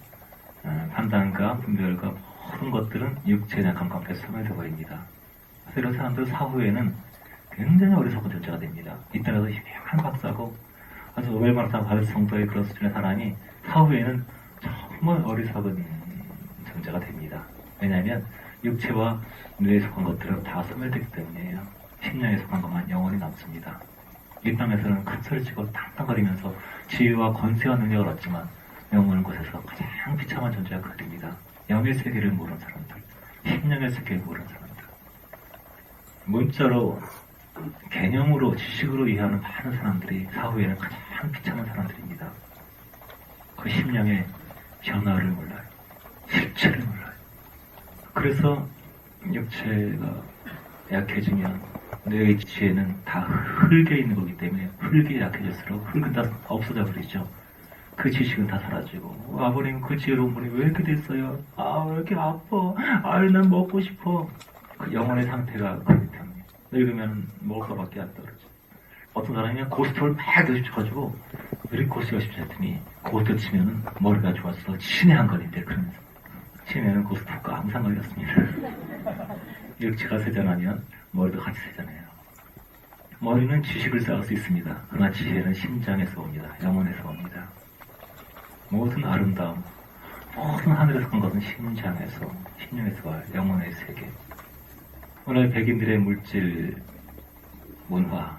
판단과 분별과 모든 것들은 육체의 약한 깡패에 소멸되어 버립니다. 그래서 이런 사람들은 사후에는 굉장히 어리석은 존재가 됩니다. 이때라도 유명한 박사고 아주 노벨상을 받을 정도의 그런 수준의 사람이 사후에는 정말 어리석은 존재가 됩니다. 왜냐하면 육체와 뇌에 속한 것들은 다 소멸되기 때문이에요. 심령에 속한 것만 영원히 남습니다. 이 땅에서는 큰 소리치고 탕탕거리면서 지혜와 권세와 능력을 얻지만 영원한 곳에서 가장 비참한 존재가 그들입니다. 영의 세계를 모르는 사람들, 심령의 세계를 모르는 사람들. 문자로, 개념으로, 지식으로 이해하는 많은 사람들이 사후에는 가장 비참한 사람들입니다. 그 심령의 변화를 몰라요. 실체를 몰라요. 그래서 육체가 약해지면 뇌의 지혜는 다 흙에 있는 거기 때문에 흙이 약해질수록 흙은 다 없어져 버리죠. 그 지식은 다 사라지고 아버님 그 지혜로운 분이 왜 이렇게 됐어요? 왜 이렇게 아파? 난 먹고 싶어. 그 영혼의 상태가 그렇기 때문에 늙으면 먹을 거밖에 안 떨어져. 어떤 사람이 그냥 고스톱을 막 드셔가지고 왜 이렇게 고스톱이 싶었더니 고스톱 치면은 머리가 좋아서 신의 한 건인데 그러면서 치면은 고스톱과 아무 상관이 없습니다. 육체가 세잔하면 머리도 같이 세잖아요. 머리는 지식을 쌓을 수 있습니다. 그러나 지혜는 심장에서 옵니다. 영혼에서 옵니다. 모든 아름다움, 모든 하늘에서 온 것은 심장에서, 심령에서 와요. 영혼의 세계. 오늘 백인들의 물질, 문화,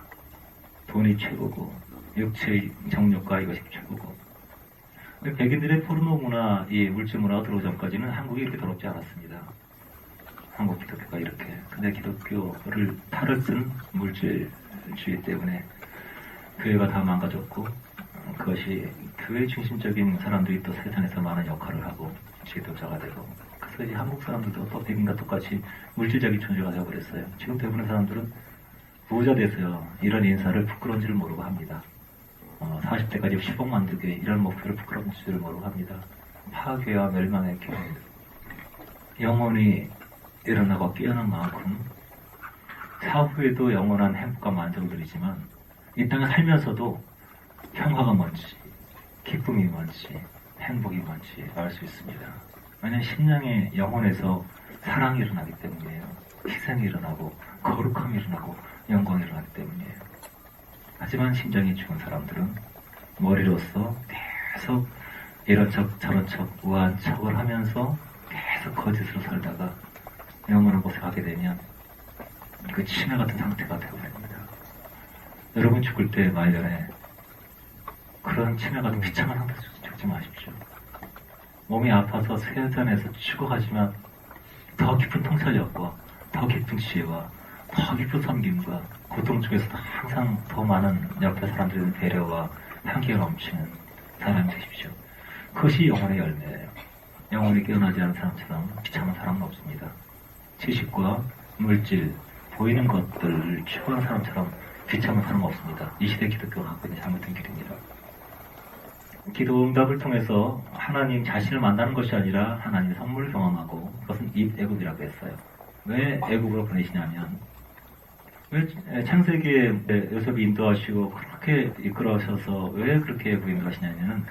돈이 최고고, 육체의 정욕과 이것이 최고고. 백인들의 포르노 문화, 이 물질 문화가 들어오기 전까지는 한국이 이렇게 더럽지 않았습니다. 한국 기독교가 이렇게. 근데 기독교를 탈을 쓴 물질주의 때문에 교회가 다 망가졌고, 그것이 교회 중심적인 사람들이 또 세상에서 많은 역할을 하고 지도자가 되고, 그래서 이제 한국 사람들도 또 백인과 똑같이 물질적인 존재가 되어버렸어요. 지금 대부분의 사람들은 부자 돼서요, 이런 인사를 부끄러운지를 모르고 합니다. 40대까지 10억 만들기, 이런 목표를 부끄러운지를 모르고 합니다. 파괴와 멸망의 길, 영원히 일어나고 깨어난 만큼 사후에도 영원한 행복과 만족을 누리지만 이 땅에 살면서도 평화가 뭔지, 기쁨이 뭔지, 행복이 뭔지 알 수 있습니다. 왜냐하면 심령의 영혼에서 사랑이 일어나기 때문이에요. 희생이 일어나고 거룩함이 일어나고 영광이 일어나기 때문이에요. 하지만 심장이 죽은 사람들은 머리로서 계속 이런 척 저런 척 우아한 척을 하면서 계속 거짓으로 살다가 영원한 곳에 가게 되면 그 치매 같은 상태가 되어버립니다. 여러분 죽을 때 말년에 그런 치매 같은 비참한 상태에서 죽지 마십시오. 몸이 아파서 세상에서 죽어가지만 더 깊은 통찰력과 더 깊은 지혜와 더 깊은 섬김과 고통 중에서도 항상 더 많은 옆에 사람들의 배려와 향기가 넘치는 사람이 되십시오. 그것이 영혼의 열매예요. 영혼이 깨어나지 않은 사람처럼 비참한 사람은 없습니다. 지식과 물질, 보이는 것들을 추구하는 사람처럼 비참한 사람은 없습니다. 이 시대 기독교가 갖고 있는 잘못된 길입니다. 기도 응답을 통해서 하나님 자신을 만나는 것이 아니라 하나님의 선물을 경험하고, 그것은 입애굽이라고 했어요. 왜 애굽으로 보내시냐면, 왜 창세기에 요셉이 인도하시고 그렇게 이끌어셔서 왜 그렇게 애굽에 인도하시냐면은,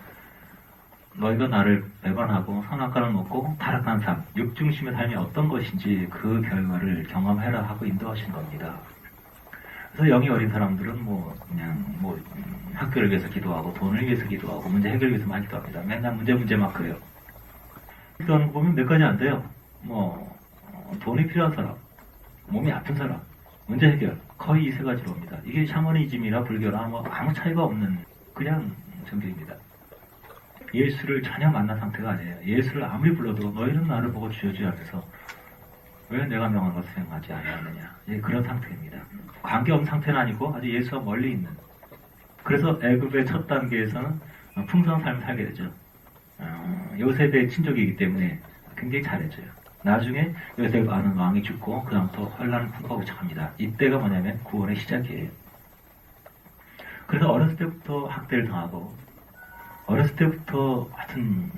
너희가 나를 배반하고 선악과를 먹고 타락한 삶, 육중심의 삶이 어떤 것인지 그 결과를 경험해라 하고 인도하신 겁니다. 그래서 영이 어린 사람들은 그냥 학교를 위해서 기도하고 돈을 위해서 기도하고 문제 해결을 위해서 많이 기도합니다. 맨날 문제만 그래요. 기도하는 거 보면 몇 가지 안 돼요. 돈이 필요한 사람, 몸이 아픈 사람, 문제 해결, 거의 이 세 가지로 옵니다. 이게 샤머니즘이나 불교나 아무 차이가 없는 그냥 정교입니다. 예수를 전혀 만난 상태가 아니에요. 예수를 아무리 불러도 너희는 나를 보고 주여주여 하면서 왜 내가 명한 것을 행하지 아니하느냐, 그런 상태입니다. 관계없는 상태는 아니고 아주 예수와 멀리 있는. 그래서 애굽의 첫 단계에서는 풍성한 삶을 살게 되죠. 요셉의 친족이기 때문에 굉장히 잘해줘요. 나중에 요셉 아는 왕이 죽고 그다음부터 환란을 풍파하기 시작합니다. 이때가 뭐냐면 구원의 시작이에요. 그래서 어렸을 때부터 학대를 당하고 어렸을 때부터 하여튼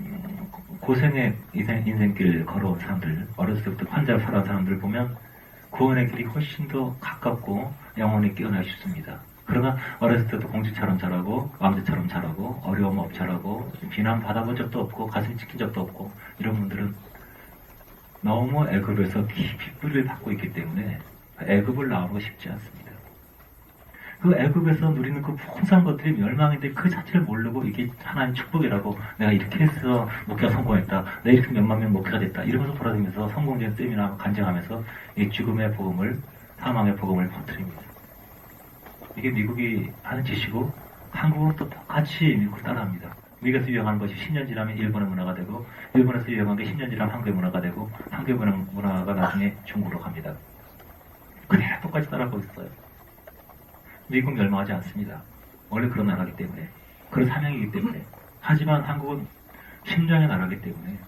고생의 인생길 걸어온 사람들, 어렸을 때부터 환자로 살아온 사람들 보면 구원의 길이 훨씬 더 가깝고 영혼이 깨어나기 쉽습니다. 그러나 어렸을 때도 공주처럼 자라고 왕자처럼 자라고 어려움 없이 자라고 비난 받아본 적도 없고 가슴이 찢긴 적도 없고 이런 분들은 너무 애굽에서 깊이 뿌리를 받고 있기 때문에 애굽을 나오는 거 쉽지 않습니다. 그 애굽에서 누리는 그 풍성한 것들이 멸망인데 그 자체를 모르고 이게 하나님 축복이라고, 내가 이렇게 해서 목회가 성공했다, 내가 이렇게 몇만 명 목회가 됐다 이러면서 돌아다니면서 성공적인 세미나 간증하면서 이 죽음의 복음을, 사망의 복음을 퍼뜨립니다. 이게 미국이 하는 짓이고 한국은 또 똑같이 미국을 따라합니다. 미국에서 유행하는 것이 10년 지나면 일본의 문화가 되고, 일본에서 유행한 게 10년 지나면 한국의 문화가 되고, 한국의 문화가 나중에 중국으로 갑니다. 그대로 똑같이 따라하고 있어요. 미국 멸망하지 않습니다. 원래 그런 나라이기 때문에, 그런 사명이기 때문에. 하지만 한국은 심장의 나라이기 때문에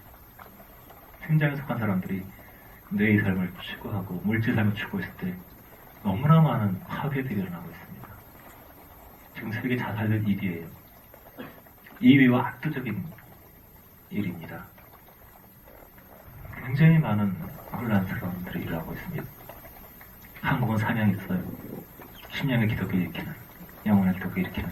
심장에 속한 사람들이 뇌의 삶을 추구하고 물질 삶을 추구했을 때 너무나 많은 파괴들이 일어나고 있습니다. 지금 세계 자살률 1위예요. 2위와 압도적인 일입니다. 굉장히 많은 혼란스러운 일이 일어나고 있습니다. 한국은 사명이 있어요. 신령의 기독교 일으키는, 영혼의 기독교 일으키는.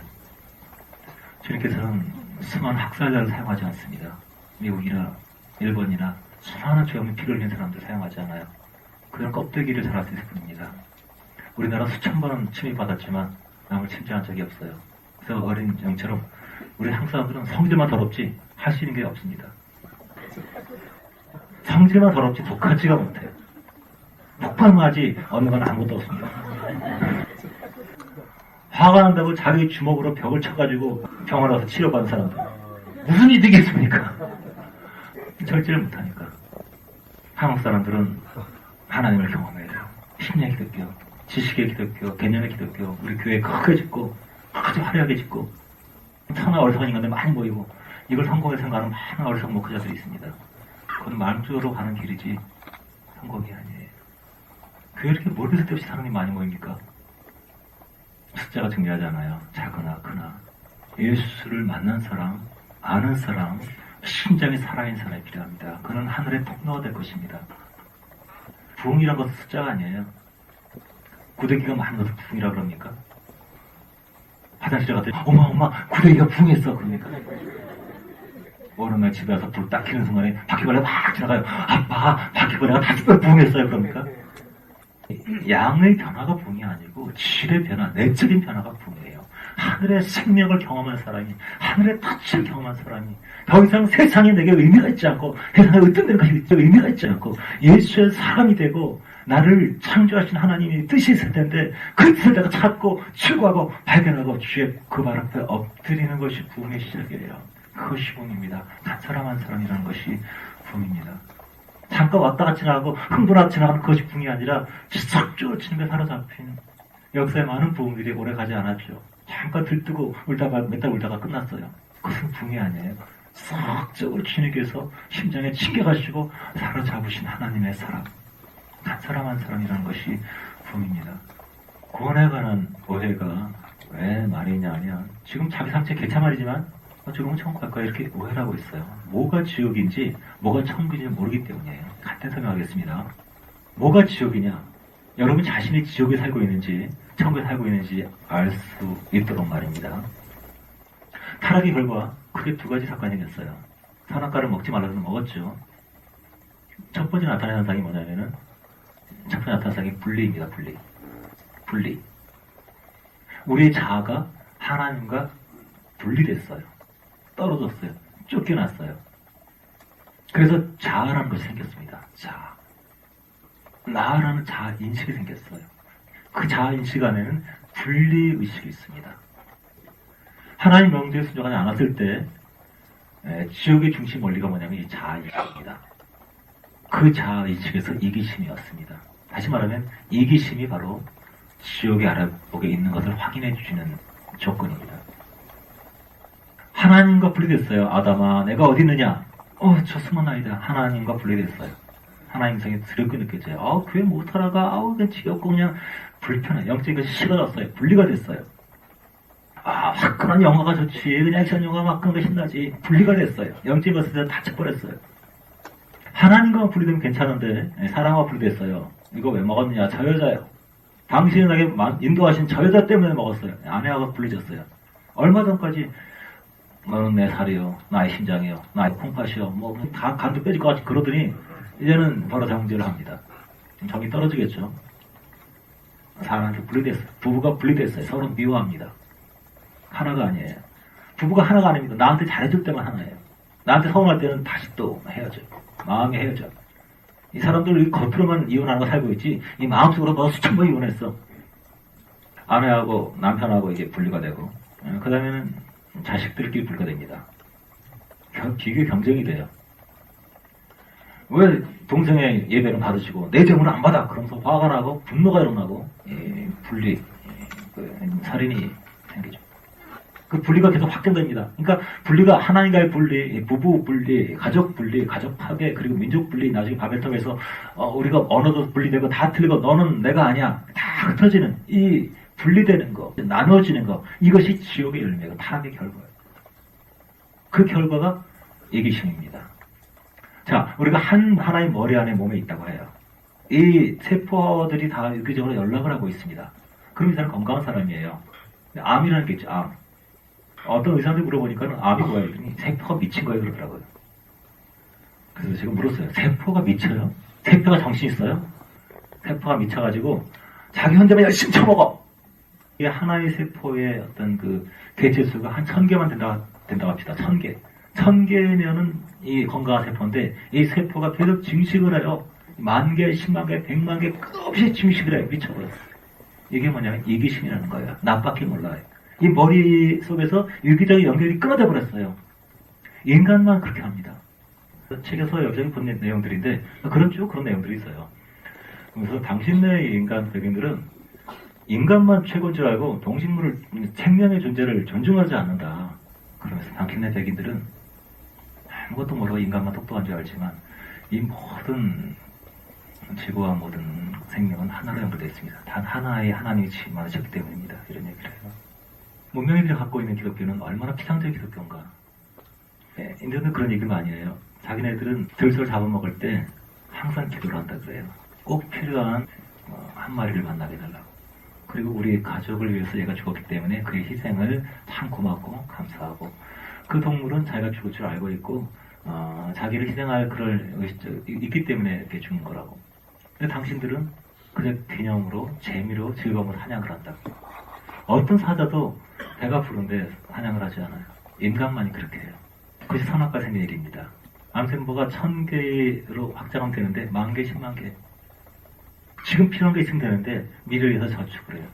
주님께서는 수많은 학살자를 사용하지 않습니다. 미국이나 일본이나 수많은 죄 없는 피를 흘린 사람들 사용하지 않아요. 그런 껍데기를 잘할 수 있을 뿐입니다. 우리나라 수천 번은 침입받았지만 남을 침입한 적이 없어요. 그래서 어린 영처럼 우리 한국 사람들은 성질만 더럽지 할 수 있는 게 없습니다. 성질만 더럽지 독하지가 못해요. 폭발하지 얻는 건 아무것도 없습니다. 화가 난다고 자기 주먹으로 벽을 쳐가지고 병원에 가서 치료받은 사람들 무슨 이득이 있습니까? 절제를 못하니까. 한국 사람들은 하나님을 경험해야 돼요. 심령의 기독교, 지식의 기독교, 개념의 기독교, 우리 교회 크게 짓고 아주 화려하게 짓고 천하 어리석은 인간들 많이 모이고 이걸 성공을 생각하는 많은 어리석은 목회자들이 있습니다. 그건 만주로 가는 길이지 성공이 아니에요. 왜 이렇게 모르는 쓸데없이 사람이 많이 모입니까? 숫자가 중요하잖아요. 작으나 크나. 예수를 만난 사람, 아는 사람, 심장이 살아있는 사람이 필요합니다. 그는 하늘의 통로가 될 것입니다. 부흥이란 것은 숫자가 아니에요. 구데기가 많은 것을 부흥이라고 그럽니까? 화장실 갔더니 엄마 구데기가 부흥했어 그러니까 어느 날 집에 와서 불 딱 켜는 순간에 바퀴벌레가 막 지나가요. 아빠 바퀴벌레가 다시 부흥했어요 그럽니까? 양의 변화가 부흥이 아니고 질의 변화, 내적인 변화가 부흥이에요. 하늘의 생명을 경험한 사람이, 하늘의 터치를 경험한 사람이 더 이상 세상에 내게 의미가 있지 않고 세상에 어떤 데는 것이 의미가 있지 않고 예수의 사람이 되고 나를 창조하신 하나님이 뜻이 있을 텐데 그 뜻을 내가 찾고 추구하고 발견하고 주의 그 발 앞에 엎드리는 것이 부흥의 시작이에요. 그것이 부흥입니다. 한 사람 한 사람이라는 것이 부흥입니다. 잠깐 왔다가 지나가고 흥분하다 지나가는 그것이 부흥이 아니라 지속적으로 주님에 사로잡힌 역사의 많은 부흥들이 오래 가지 않았죠. 잠깐 들뜨고 울다가 몇 달 울다가 끝났어요. 그것은 부흥이 아니에요. 지속적으로 주님께서 심장에 침겨가시고 사로잡으신 하나님의 사람, 한 사람 한 사람이라는 것이 부흥입니다. 구원에 관한 오해가 왜 말이냐 하면 지금 자기 상태 개차 말이지만 지금은 천국 갈 거야 이렇게 오해를 하고 있어요. 뭐가 지옥인지 뭐가 천국인지 모르기 때문이에요. 간단히 설명하겠습니다. 뭐가 지옥이냐? 여러분 자신이 지옥에 살고 있는지 천국에 살고 있는지 알 수 있도록 말입니다. 타락의 결과 크게 두 가지 사건이 생겼어요. 선악과를 먹지 말라서 먹었죠. 첫 번째 나타나는 현상이 뭐냐면은 첫 번째 나타나는 현상이 분리입니다. 분리. 우리의 자아가 하나님과 분리됐어요. 떨어졌어요. 쫓겨났어요. 그래서 자아라는 것이 생겼습니다. 자아. 나라는 자아 인식이 생겼어요. 그 자아 인식 안에는 분리 의식이 있습니다. 하나님 명제에 순종하지 않았을 때 지옥의 중심 원리가 뭐냐면 이 자아 인식입니다. 그 자아 인식에서 이기심이었습니다. 다시 말하면 이기심이 바로 지옥의 아래목에 있는 것을 확인해 주시는 조건입니다. 하나님과 분리됐어요. 아담아, 내가 어디 있느냐? 저 숨은 아이다. 하나님과 분리됐어요. 하나님 성에 두렵게 느껴져요. 교회 못 살아가. 그냥 지겹고 그냥 불편해. 영적인 것이 싫어졌어요. 분리가 됐어요. 화끈한 영화가 좋지. 그냥 액션 영화가 화끈한 게 신나지. 분리가 됐어요. 영적인 것에 다쳐버렸어요. 하나님과 분리되면 괜찮은데 사랑과 분리됐어요. 이거 왜 먹었느냐? 저 여자요. 당신이 나에게 인도하신 저 여자 때문에 먹었어요. 아내하고 분리졌어요. 얼마 전까지 너는 내 살이요, 나의 심장이요, 나의 콩팥이요, 다 간도 빼질 것 같이 그러더니 이제는 바로 정죄를 합니다. 정이 떨어지겠죠. 사람한테 분리됐어요. 부부가 분리됐어요. 서로 미워합니다. 하나가 아니에요. 부부가 하나가 아닙니다. 나한테 잘해줄 때만 하나예요. 나한테 서운할 때는 다시 또 헤어져요. 마음이 헤어져. 이 사람들 겉으로만 이혼하는 거 살고 있지 이 마음속으로 너 수천 번 이혼했어. 아내하고 남편하고 이게 분리가 되고 그 다음에는 자식들끼리 분리가 됩니다. 비교 경쟁이 돼요. 왜 동생의 예배를 받으시고 내 제물을 안 받아? 그러면서 화가 나고 분노가 일어나고 분리, 살인이 생기죠. 그 분리가 계속 확장됩니다. 그러니까 분리가 하나님과의 분리, 부부 분리, 가족 분리, 가족 파괴, 그리고 민족 분리, 나중에 바벨탑에서 우리가 언어도 분리되고 다 틀리고 너는 내가 아니야. 다 흩어지는 이 분리되는 거, 나눠지는 거, 이것이 지옥의 열매고 타락의 결과예요. 그 결과가 이기심입니다. 자, 우리가 하나의 머리 안에 몸에 있다고 해요. 이 세포들이 다 유기적으로 연락을 하고 있습니다. 그럼 이 사람은 건강한 사람이에요. 암이라는 게 있죠, 암. 어떤 의사한테 물어보니까 암이 뭐야? 이러더니 세포가 미친 거예요, 그러더라고요. 그래서 제가 물었어요. 세포가 미쳐요? 세포가 정신 있어요? 세포가 미쳐가지고 자기 혼자만 열심히 쳐먹어! 이게 하나의 세포의 어떤 그 개체수가 한 1000개만 된다고 합시다. 1000개. 1000개면은 이 건강한 세포인데 이 세포가 계속 증식을 해요. 10,000개, 100,000개, 100,000개 끝없이 증식을 해요. 미쳐버렸어요. 이게 뭐냐면 이기심이라는 거예요. 나밖에 몰라요. 이 머리 속에서 유기적인 연결이 끊어져 버렸어요. 인간만 그렇게 합니다. 책에서 여기저기 본 내용들인데 그런 내용들이 있어요. 그래서 당신네의 인간 백인들은 인간만 최고인 줄 알고 동식물을 생명의 존재를 존중하지 않는다. 그러면서 당신네 백인들은 아무것도 모르고 인간만 똑똑한 줄 알지만 이 모든 지구와 모든 생명은 하나로 연결되어 있습니다. 단 하나의 하나님이 지만하셨기 때문입니다. 이런 얘기를 해요. 문명인들이 갖고 있는 기독교는 얼마나 피상적인 기독교인가. 인도는 그런 얘기 많이 해요. 자기네들은 들소를 잡아먹을 때 항상 기도를 한다 그래요. 꼭 필요한 한 마리를 만나게 해달라고. 그리고 우리 가족을 위해서 얘가 죽었기 때문에 그의 희생을 참 고맙고 감사하고, 그 동물은 자기가 죽을 줄 알고 있고 자기를 희생할 그럴 있기 때문에 이렇게 죽는 거라고. 근데 당신들은 그의 기념으로 재미로 즐거움으로 찬양을 한다고. 어떤 사자도 배가 부른데 찬양을 하지 않아요. 인간만이 그렇게 해요. 그것이 선악과 생긴 일입니다. 암센보가 1000개로 확장하면 되는데 10,000개, 100,000개. 지금 필요한 게 있으면 되는데 미래를 위해서 저축을 해요.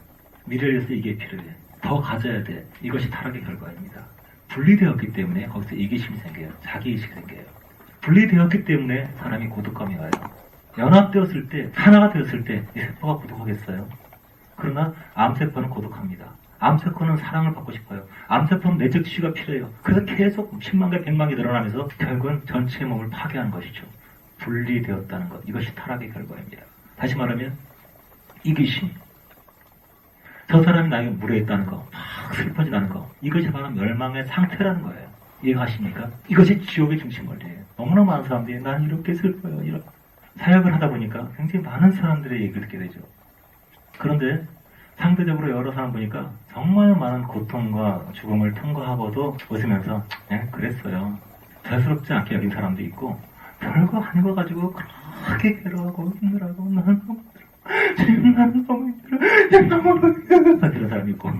미래를 위해서 이게 필요해. 더 가져야 돼. 이것이 타락의 결과입니다. 분리되었기 때문에 거기서 이기심이 생겨요. 자기의식이 생겨요. 분리되었기 때문에 사람이 고독감이 와요. 연합되었을 때, 하나가 되었을 때 이 세포가 고독하겠어요? 그러나 암세포는 고독합니다. 암세포는 사랑을 받고 싶어요. 암세포는 내적 지주가 필요해요. 그래서 계속 10만 개, 100만 개 늘어나면서 결국은 전체의 몸을 파괴하는 것이죠. 분리되었다는 것. 이것이 타락의 결과입니다. 다시 말하면 이기심. 저 사람이 나에게 무례했다는 거, 막 슬퍼지다는 거. 이것이 바로 멸망의 상태라는 거예요. 이해가십니까? 이것이 지옥의 중심 원리예요. 너무나 많은 사람들이 난 이렇게 슬퍼요. 이런 사역을 하다 보니까 굉장히 많은 사람들의 얘기를 듣게 되죠. 그런데 상대적으로 여러 사람 보니까 정말 많은 고통과 죽음을 통과하고도 웃으면서 그랬어요. 대수롭지 않게 여긴 사람도 있고, 별거 아닌 거 가지고 그렇게 괴로워하고 힘들어하고 나는 너무 힘들어. 지금 나는 너무 힘들어. 너무 힘들어. 이런 사람이 있고,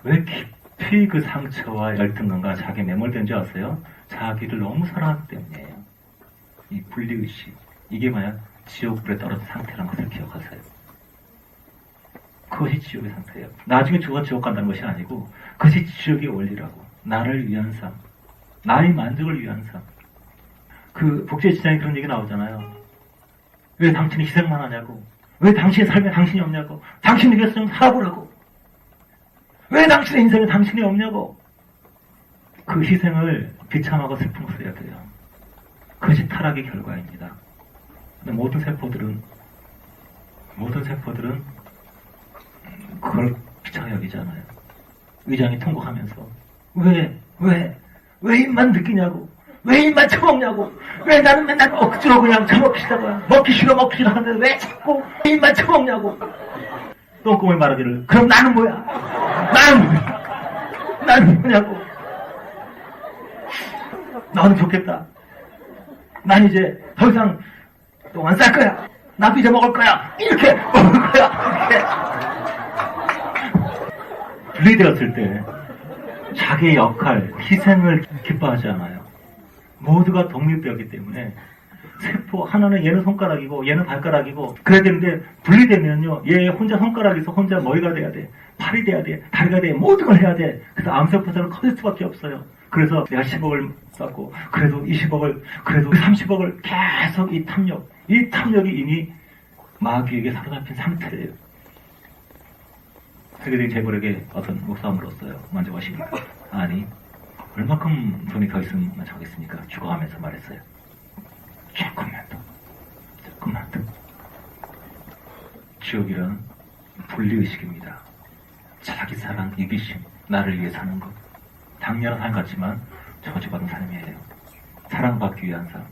왜 깊이 그 상처와 열등감과 자기에 매몰된 줄 아세요? 자기를 너무 사랑하기 때문이에요. 이 분리의식, 이게 만약 지옥불에 떨어진 상태라는 것을 기억하세요. 그것이 지옥의 상태예요. 나중에 죽어 지옥 간다는 것이 아니고 그것이 지옥의 원리라고. 나를 위한 삶, 나의 만족을 위한 삶. 그 복제시장에 그런 얘기 나오잖아요. 왜 당신이 희생만 하냐고. 왜 당신의 삶에 당신이 없냐고. 당신이 위해서 좀 살아보라고. 왜 당신의 인생에 당신이 없냐고. 그 희생을 비참하고 슬픈 것을 해야 돼요. 그것이 타락의 결과입니다. 근데 모든 세포들은 그걸 비참하게 여기잖아요. 위장이 통곡하면서 왜 입만 느끼냐고. 왜 입만 처먹냐고. 왜 나는 맨날 억지로 그냥 처먹히다가 먹기 싫어 하는데 왜 자꾸 입만 처먹냐고. 똥꼬물 말하기를 그럼 나는 뭐야. 나는 뭐냐고. 너는 좋겠다. 난 이제 더 이상 똥 안 쌀 거야. 나도 이제 먹을 거야. 이렇게 먹을 거야. 이렇게. 분리되었을 때 자기의 역할, 희생을 기뻐하지 않아요. 모두가 독립되었기 때문에 세포 하나는 얘는 손가락이고 얘는 발가락이고 그래야 되는데, 분리되면요 얘 혼자 손가락에서 혼자 머리가 돼야 돼, 팔이 돼야 돼, 다리가 돼, 모든 걸 해야 돼. 그래서 암세포처럼 커질 수밖에 없어요. 그래서 내가 10억을 썼고 그래도 20억을 그래도 30억을 계속 이 탐욕이 이미 마귀에게 사로잡힌 상태예요. 세계적인 재벌에게 어떤 목사함으로써요. 먼저 보십니까? 아니, 얼마큼 돈이 더 있으면 좋겠습니까? 죽어가면서 말했어요. 조금만 더. 지옥이란 분리의식입니다. 자기 사랑, 이기심, 나를 위해 사는 것. 당연한 삶 같지만 저주받은 삶이에요. 사랑받기 위한 삶,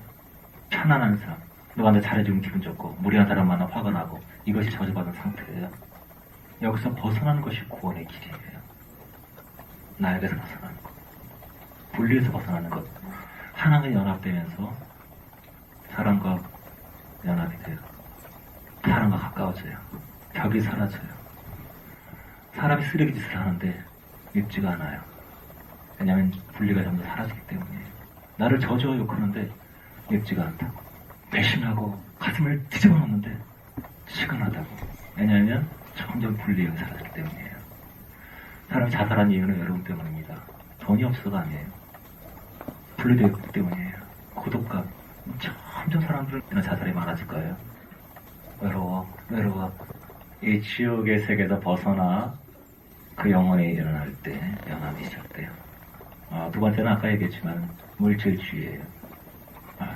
편안한 삶, 누구한테 잘해주면 기분 좋고 무리한 사람 만나 화가 나고, 이것이 저주받은 상태예요. 여기서 벗어나는 것이 구원의 길이에요. 나에게서 벗어나는 것, 분리해서 벗어나는 것. 하나가 연합되면서 사랑과 연합이 돼요. 사랑과 가까워져요. 벽이 사라져요. 사람이 쓰레기 짓을 하는데 밉지가 않아요. 왜냐하면 분리가 전부 사라지기 때문이에요. 나를 저주와 욕하는데 밉지가 않다고. 배신하고 가슴을 뒤집어 놓는데 시근하다고. 왜냐하면 점점 분리가 사라지기 때문이에요. 사람이 자살한 이유는 여러분 때문입니다. 돈이 없어서가 아니에요. 분리되었기 때문이에요. 고독감. 점점 사람들은 자살이 많아질 거예요. 외로워. 이 지옥의 세계에서 벗어나 그 영혼이 일어날 때 연합이 시작돼요. 두 번째는 아까 얘기했지만 물질주의예요.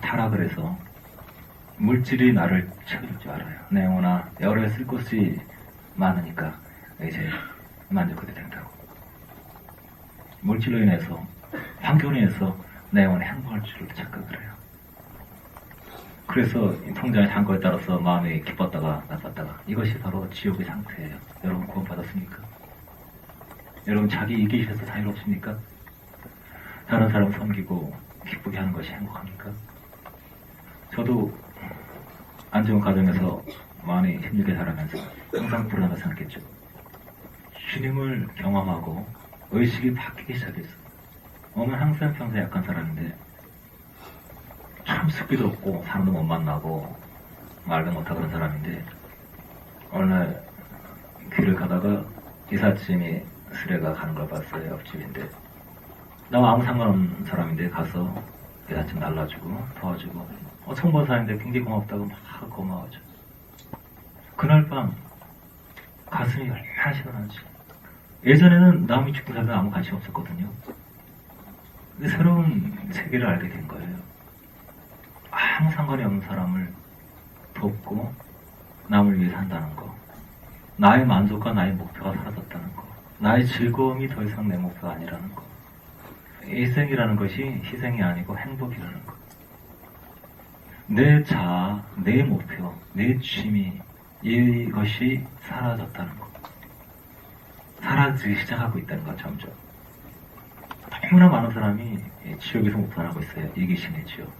타락을 해서 물질이 나를 채울 줄 알아요. 내 영혼아, 여러 쓸 곳이 많으니까 이제 만족하게 된다고. 물질로 인해서, 환경으로 인해서 내 영혼이 행복할 줄을 착각을 해요. 그래서 통장의 잔고에 따라서 마음이 기뻤다가 나빴다가, 이것이 바로 지옥의 상태예요. 여러분 구원받았습니까? 여러분 자기 이기셔서 자유롭습니까? 다른 사람 섬기고 기쁘게 하는 것이 행복합니까? 저도 안 좋은 가정에서 마음이 힘들게 자라면서 항상 불안하다 생각했죠. 주님을 경험하고 의식이 바뀌기 시작했어요. 어머니는 항상 평소에 약한 사람인데 참 습기도 없고 사람도 못 만나고 말도 못하고 그런 사람인데 어느 날 길을 가다가 이삿짐이 수레가 가는 걸 봤어요. 옆집인데 나와 아무 상관없는 사람인데 가서 이삿짐 날라주고 도와주고 처음 본 사람인데 굉장히 고맙다고 막 고마워져. 그날 밤 가슴이 얼마나 시원한지. 예전에는 남이 죽은 사람은 아무 관심 없었거든요. 근데 새로운 세계를 알게 된 거예요. 아무 상관이 없는 사람을 돕고 남을 위해 산다는 거. 나의 만족과 나의 목표가 사라졌다는 거. 나의 즐거움이 더 이상 내 목표가 아니라는 거. 일생이라는 것이 희생이 아니고 행복이라는 거. 내 자아, 내 목표, 내 취미, 이것이 사라졌다는 거. 사라지기 시작하고 있다는 거, 점점. 너무나 많은 사람이 지옥에서 못 벗어나고 있어요. 이기심의 지옥.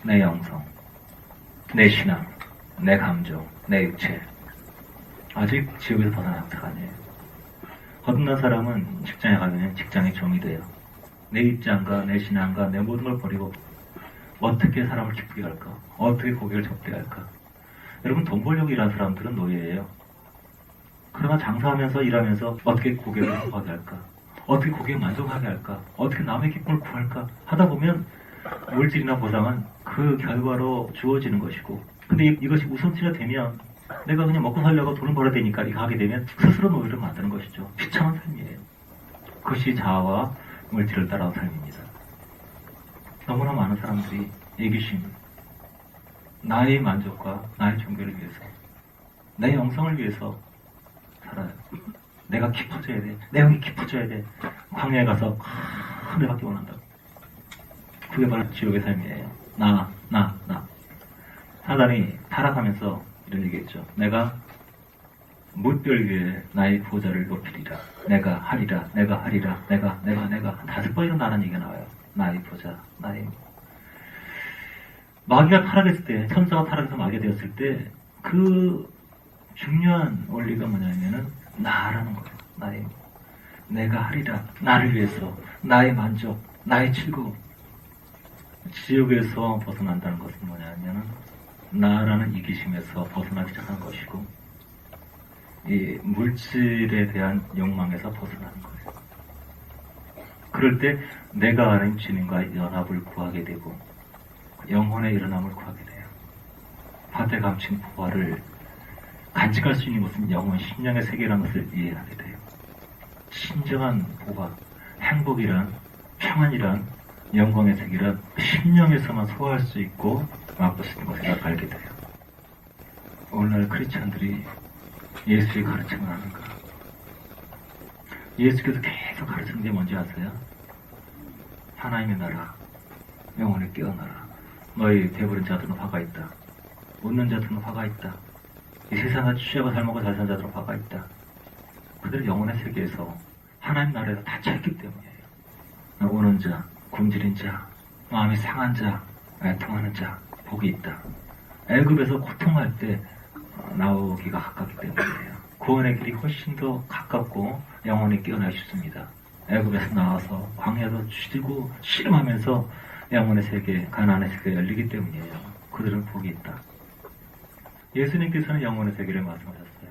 내 영성, 내 신앙, 내 감정, 내 육체. 아직 지옥에서 벗어난 상태가 아니에요. 거듭난 사람은 직장에 가면 직장의 종이 돼요. 내 입장과 내 신앙과 내 모든 걸 버리고 어떻게 사람을 기쁘게 할까? 어떻게 고객을 접대해야 할까? 여러분, 돈 벌려고 일하는 사람들은 노예예요. 그러나 장사하면서 일하면서 어떻게 고객을 행복하게 할까? 어떻게 고객을 만족하게 할까? 어떻게 남의 기쁨을 구할까? 하다 보면 물질이나 보상은 그 결과로 주어지는 것이고, 근데 이것이 우선순위가 되면 내가 그냥 먹고 살려고 돈을 벌어야 되니까 이거 하게 되면 스스로 노예를 만드는 것이죠. 비참한 삶이에요. 그것이 자아와 물질을 따라온 삶입니다. 너무나 많은 사람들이 이기심, 나의 만족과 나의 종교를 위해서, 내 영성을 위해서 살아요. 내가 깊어져야 돼. 내 영이 깊어져야 돼. 광야에 가서 하늘밖에 원한다고. 그게 바로 지옥의 삶이에요. 나. 사단이 타락하면서 이런 얘기했죠. 내가 무별 위에 나의 보좌를 높이리라. 내가 하리라. 내가 5번이나 나라는 얘기가 나와요. 나의 보좌, 마귀가 타락했을 때, 천사가 타락해서 마귀가 되었을 때, 그 중요한 원리가 뭐냐면은, 나라는 거예요. 내가 하리라. 나를 위해서, 나의 만족, 나의 즐거움. 지옥에서 벗어난다는 것은 뭐냐면은, 나라는 이기심에서 벗어나기 시작한 것이고, 이 물질에 대한 욕망에서 벗어나는 거예요. 그럴 때 내가 아는 주님과의 연합을 구하게 되고 영혼의 일어남을 구하게 돼요. 밭에 감춘 보화를 간직할 수 있는 것은 영혼, 심령의 세계라는 것을 이해하게 돼요. 진정한 보화, 행복이란, 평안이란, 영광의 세계란 심령에서만 소화할 수 있고 맛볼 수 있는 것을 알게 돼요. 오늘날 크리스찬들이 예수의 가르침을 하는가? 예수께서 계속 가르치는 게 뭔지 아세요? 하나님의 나라, 영혼을 깨어나라. 너희 배부른 자들은 화가 있다. 웃는 자들은 화가 있다. 이 세상에 취하고 살먹고 잘 사는 자들은 화가 있다. 그들은 영혼의 세계에서 하나님 나라에서 닫혀있기 때문이에요. 우는 자, 굶주린 자, 마음이 상한 자, 애통하는 자, 복이 있다. 애굽에서 고통할 때 나오기가 가깝기 때문이에요. 구원의 길이 훨씬 더 가깝고 영혼이 깨어나기 쉽습니다. 애굽에서 나와서 광야도 쥐고 씨름하면서 영혼의 세계, 가나안의 세계가 열리기 때문이에요. 그들은 복이 있다. 예수님께서는 영혼의 세계를 말씀하셨어요.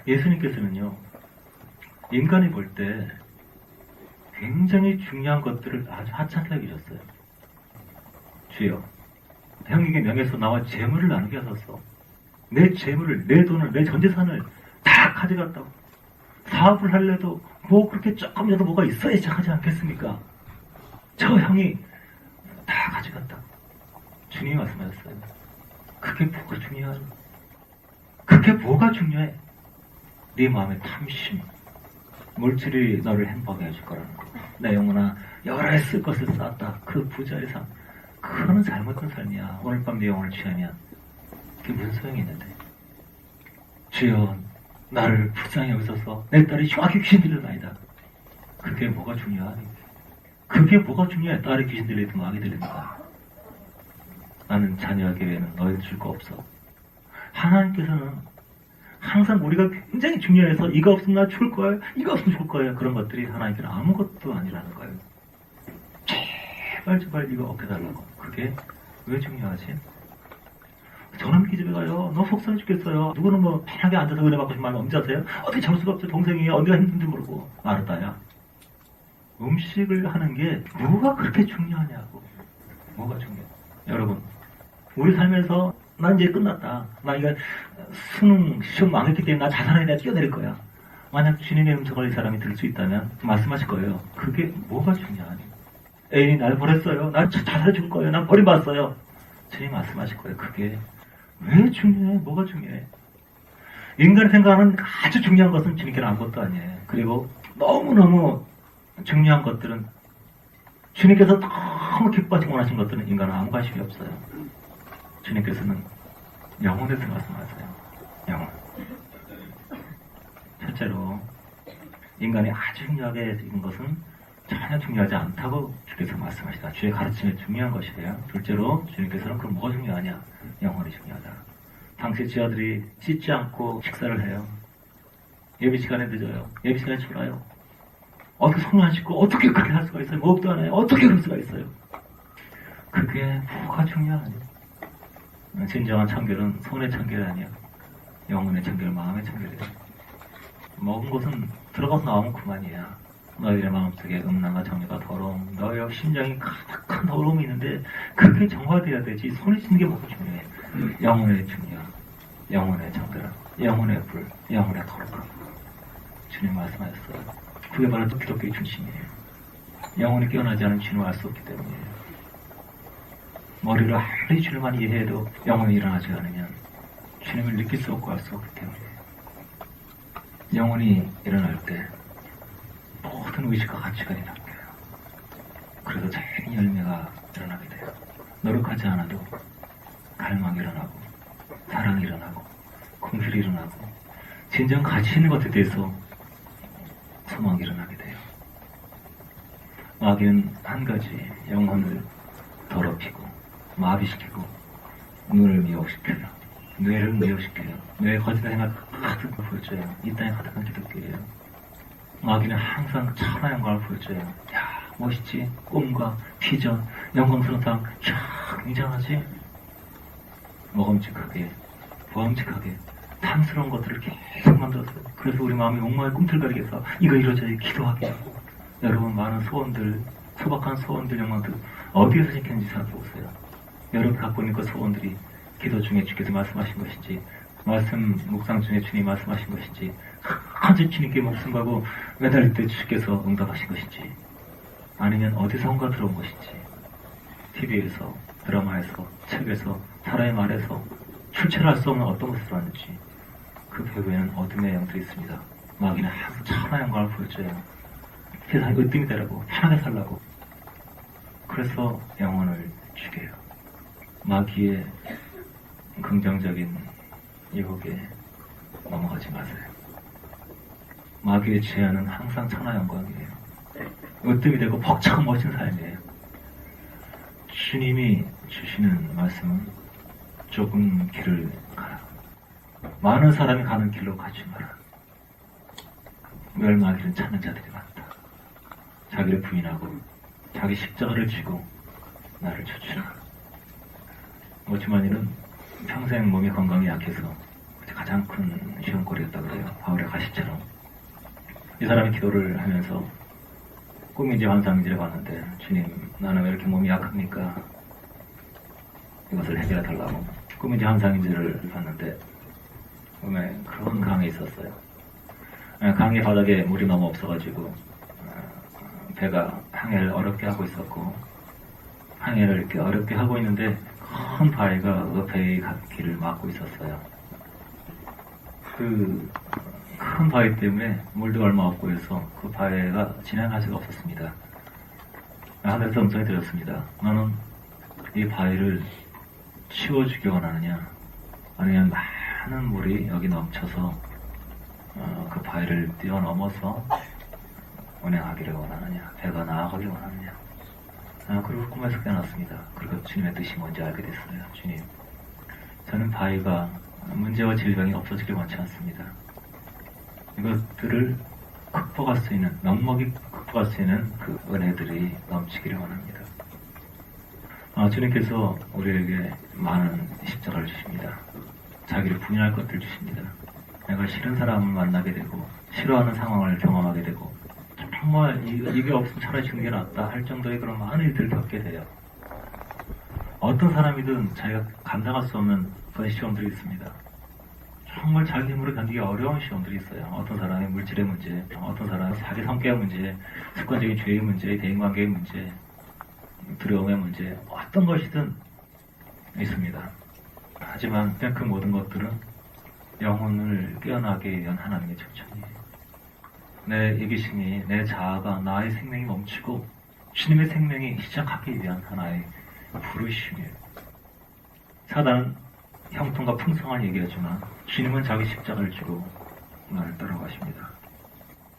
예수님께서는요, 인간이 볼 때 굉장히 중요한 것들을 아주 하찮게 여기셨어요. 주여, 형에게 명예서 나와 재물을 나누게 하소서. 내 재물을, 내 돈을, 내 전 재산을 다 가져갔다고. 사업을 할래도 뭐 그렇게 조금이라도 뭐가 있어야 시작하지 않겠습니까? 저 형이 다 가져갔다고. 주님이 말씀하셨어요. 그게 뭐가 중요하니? 그게 뭐가 중요해? 네 마음의 탐심, 물질이 너를 행복하게 해줄 거라는 거. 내 영혼아, 여러 해 쓸 것을 쌓았다. 그 부자의 삶. 그거는 잘못된 삶이야. 오늘 밤 네 영혼을 취하면 그게 무슨 소용이 있는데. 주여, 나를 불쌍히 여기소서. 내 딸이 흉하게 귀신 들려나이다. 그게 뭐가 중요하니? 그게 뭐가 중요해? 딸이 귀신 들리든 마귀 들립니다. 나는 자녀에게 외에는 너희들 줄 거 없어. 하나님께서는 항상 우리가 굉장히 중요해서 이거 없으면 나 죽을 거예요. 이거 없으면 죽을 거예요. 그런 것들이 하나님께는 아무것도 아니라는 거예요. 제발 이거 없애달라고. 그게 왜 중요하지? 저놈 기집애 가요. 너무 속상해 죽겠어요. 누구는 뭐 편하게 앉아서 은혜 받고 싶은 마음 언제 하세요? 어떻게 저럴 수가 없죠. 동생이 어디가 힘든지 모르고. 알았다야. 음식을 하는 게 뭐가 그렇게 중요하냐고. 뭐가 중요해? 여러분, 우리 삶에서 난 이제 끝났다. 나 이거 수능 시험 망했기 때문에 나 자살에 내가 뛰어내릴 거야. 만약 주님의 음성을 이 사람이 들을 수 있다면 말씀하실 거예요. 그게 뭐가 중요하니? 애인이 날 버렸어요. 나 자살해 줄 거예요. 난 버림받았어요. 주님 말씀하실 거예요. 그게 왜 중요해? 뭐가 중요해? 인간이 생각하는 아주 중요한 것은 주님께는 아무것도 아니에요. 그리고 너무너무 중요한 것들은 주님께서 너무 기뻐하시고 원하신 것들은 인간은 아무 관심이 없어요. 주님께서는 영혼에 대해서 말씀하세요. 영혼. 첫째로 인간이 아주 중요하게 여기는 것은 전혀 중요하지 않다고 주께서 말씀하시다. 주의 가르침이 중요한 것이래요. 둘째로 주님께서는 그럼 뭐가 중요하냐? 영혼이 중요하다. 당시 지하들이 씻지 않고 식사를 해요. 예배 시간에 늦어요. 예배 시간에 졸아요. 어떻게 손을 안 씻고 어떻게 그렇게 할 수가 있어요? 목도 안 해요. 어떻게 그럴 수가 있어요? 그게 뭐가 중요하냐? 진정한 참결은 손의 참결이 아니야. 영혼의 참결, 마음의 참결이야. 먹은 것은 들어가서 나오면 그만이야. 너희의 마음속에 음란과 정욕과 더러움, 너희의 심장이 가득한 더러움이 있는데 그게 정화돼야 되지. 손에 씻는 게 뭐가 중요해? 영혼의 중요, 영혼의 정결, 영혼의 불, 영혼의 더러움. 주님 말씀하셨어요. 그게 바로 기독교의 중심이에요. 영혼이 깨어나지 않은 주님을 알 수 없기 때문이에요. 머리로 아무리 주님만 이해해도 영혼이 일어나지 않으면 주님을 느낄 수 없고 알 수 없기 때문이에요. 영혼이 일어날 때 모든 의식과 가치관이 바뀌어요. 그래서 자연히 열매가 일어나게 돼요. 노력하지 않아도 갈망이 일어나고 사랑이 일어나고 긍휼이 일어나고 진정 가치 있는 것에 대해서 소망이 일어나게 돼요. 마귀는 한 가지 영혼을 더럽히고 마비시키고 눈을 미혹시켜요. 뇌를 미혹시켜요. 뇌에 거짓된 생각 가득 보여줘요. 이 땅에 가득한 기독교예요. 마귀는 항상 천하 영광을 보여줘요. 야, 멋있지? 꿈과 비전, 영광스러운 삶, 야, 굉장하지? 먹음직하게, 보암직하게, 탐스러운 것들을 계속 만들었어요. 그래서 우리 마음이 옥마에 꿈틀거리게 해서 이거 이루어져야 기도하게 하고. 여러분 많은 소원들, 소박한 소원들, 영광들 어디에서 지켰는지 생각해보세요. 여러분 갖고 있는 그 소원들이 기도 중에 주께서 말씀하신 것인지, 말씀 묵상 중에 주님이 말씀하신 것인지, 한지 주님께 목숨 걸고 매달릴 때 주께서 응답하신 것인지, 아니면 어디서 혼가 들어온 것인지, TV에서, 드라마에서, 책에서, 사람의 말에서 출처할 수 없는 어떤 것을 들었는지, 그 배후에는 어둠의 영들이 있습니다. 마귀는 항상 천하 영광을 보여줘요. 세상이 으뜸이 되라고, 편하게 살라고. 그래서 영혼을 죽여요. 마귀의 긍정적인 유혹에 넘어가지 마세요. 마귀의 제안은 항상 천하 영광이에요. 으뜸이 되고 벅차고 멋진 삶이에요. 주님이 주시는 말씀은 좁은 길을 가라. 많은 사람이 가는 길로 가지 마라. 멸망길은 찾는 자들이 많다. 자기를 부인하고 자기 십자가를 지고 나를 쫓으라. 오지만이는 평생 몸이 건강이 약해서 가장 큰 시험거리였다고 그래요. 바울의 가시처럼. 이 사람이 기도를 하면서 꿈인지 환상인지를 봤는데, 주님, 나는 왜 이렇게 몸이 약합니까? 이것을 해결해 달라고. 꿈인지 환상인지를 봤는데 큰 강이 있었어요. 강의 바닥에 물이 너무 없어가지고 배가 항해를 어렵게 하고 있었고, 항해를 이렇게 어렵게 하고 있는데 큰 바위가 그 배의 길을 막고 있었어요. 그 큰 바위 때문에 물도 얼마 없고 해서 그 바위가 진행할 수가 없었습니다. 하늘에서 음성이 들렸습니다. 너는 이 바위를 치워주기 원하느냐, 아니면 많은 물이 여기 넘쳐서 그 바위를 뛰어넘어서 운행하기를 원하느냐, 배가 나아가기를 원하느냐. 그리고 꿈에서 깨어났습니다. 그리고 주님의 뜻이 뭔지 알게 됐어요. 주님, 저는 바위가 문제와 질병이 없어지길 원치 않습니다. 이것들을 극복할 수 있는, 넉넉히 극복할 수 있는 그 은혜들이 넘치기를 원합니다. 주님께서 우리에게 많은 십자가를 주십니다. 자기를 부인할 것들 주십니다. 내가 싫은 사람을 만나게 되고 싫어하는 상황을 경험하게 되고 정말 이게 없으면 차라리 죽는 게 낫다 할 정도의 그런 많은 일들을 겪게 돼요. 어떤 사람이든 자기가 감당할 수 없는 그런 시험들이 있습니다. 정말 자기 힘으로 견디기 어려운 시험들이 있어요. 어떤 사람의 물질의 문제, 어떤 사람의 자기 성격의 문제, 습관적인 죄의 문제, 대인관계의 문제, 두려움의 문제, 어떤 것이든 있습니다. 하지만 그 모든 것들은 영혼을 깨어나게 위한 하나님의 초청이에요. 내 이기심이, 내 자아가, 나의 생명이 멈추고 주님의 생명이 시작하기 위한 하나의 부르심이에요. 사단은 형통과 풍성한 얘기하지만 주님은 자기 십자가를 지고 나를 따라가십니다.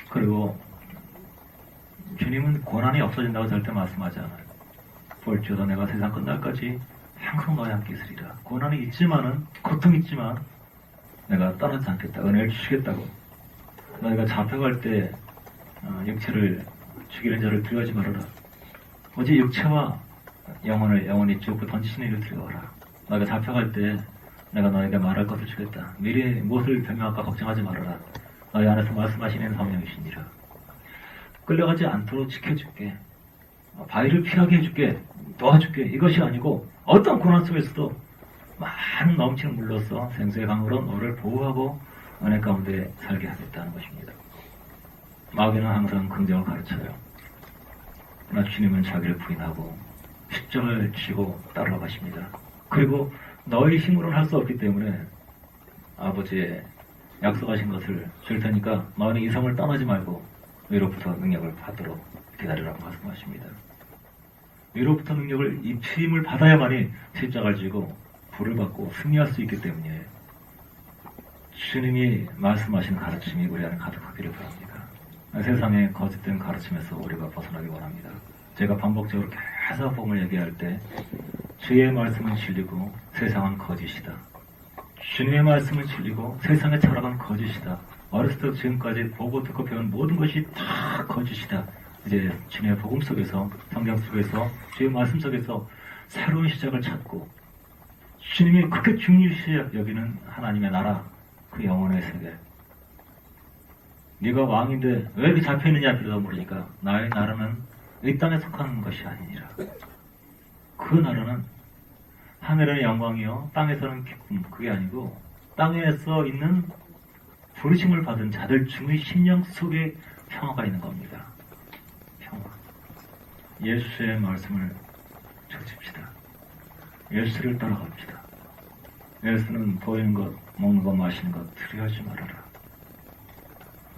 그리고 주님은 고난이 없어진다고 절대 말씀하지 않아요. 볼지어다 내가 세상 끝날까지 항상 너와 함께 있으리라. 고난이 있지만은, 고통이 있지만 내가 떠나지 않겠다. 은혜를 주시겠다고. 너희가 잡혀갈 때 육체를 죽이는 자를 두려워하지 말아라. 오직 육체와 영혼을 영원히 지옥으로 던지시는 이를 두려워하라. 너희가 잡혀갈 때 내가 너에게 말할 것을 주겠다. 미리 무엇을 변명할까 걱정하지 말아라. 너희 안에서 말씀하시는 성령이시니라. 끌려가지 않도록 지켜줄게. 바위를 피하게 해줄게. 도와줄게. 이것이 아니고 어떤 고난 속에서도 많은 넘치는 물로써 생수의 강으로 너를 보호하고 은혜 가운데 살게 하겠다는 것입니다. 마귀는 항상 긍정을 가르쳐요. 그러나 주님은 자기를 부인하고 십자가를 지고 따라가십니다. 그리고 너희 힘으로는 할 수 없기 때문에 아버지의 약속하신 것을 줄 테니까 너는 이 성을 떠나지 말고 위로부터 능력을 받도록 기다리라고 말씀하십니다. 위로부터 능력을 입힘을 받아야만이 십자가를 지고 불을 받고 승리할 수 있기 때문이에요. 주님이 말씀하신 가르침이 우리 안에 가득하기를 바랍니다. 세상의 거짓된 가르침에서 우리가 벗어나기 원합니다. 제가 반복적으로 계속 복음을 얘기할 때 주의 말씀은 진리고 세상은 거짓이다. 주님의 말씀은 진리고 세상에 살아간 거짓이다. 어렸을 때 지금까지 보고 듣고 배운 모든 것이 다 거짓이다. 이제 주님의 복음 속에서, 성경 속에서, 주의 말씀 속에서 새로운 시작을 찾고 주님이 그렇게 중요시 여기는 하나님의 나라, 그 영혼의 세계. 네가 왕인데 왜 이렇게 잡혀있느냐 그러다 보니까 나의 나라는 이 땅에 속한 것이 아니니라. 그 나라는 하늘의 영광이요 땅에서는 기쁨, 그게 아니고 땅에서 있는 부르심을 받은 자들 중의 심령 속에 평화가 있는 겁니다. 평화. 예수의 말씀을 쫓읍시다. 예수를 따라갑시다. 예수는 보이는 것, 먹는 것, 마시는 것 두려워하지 말아라.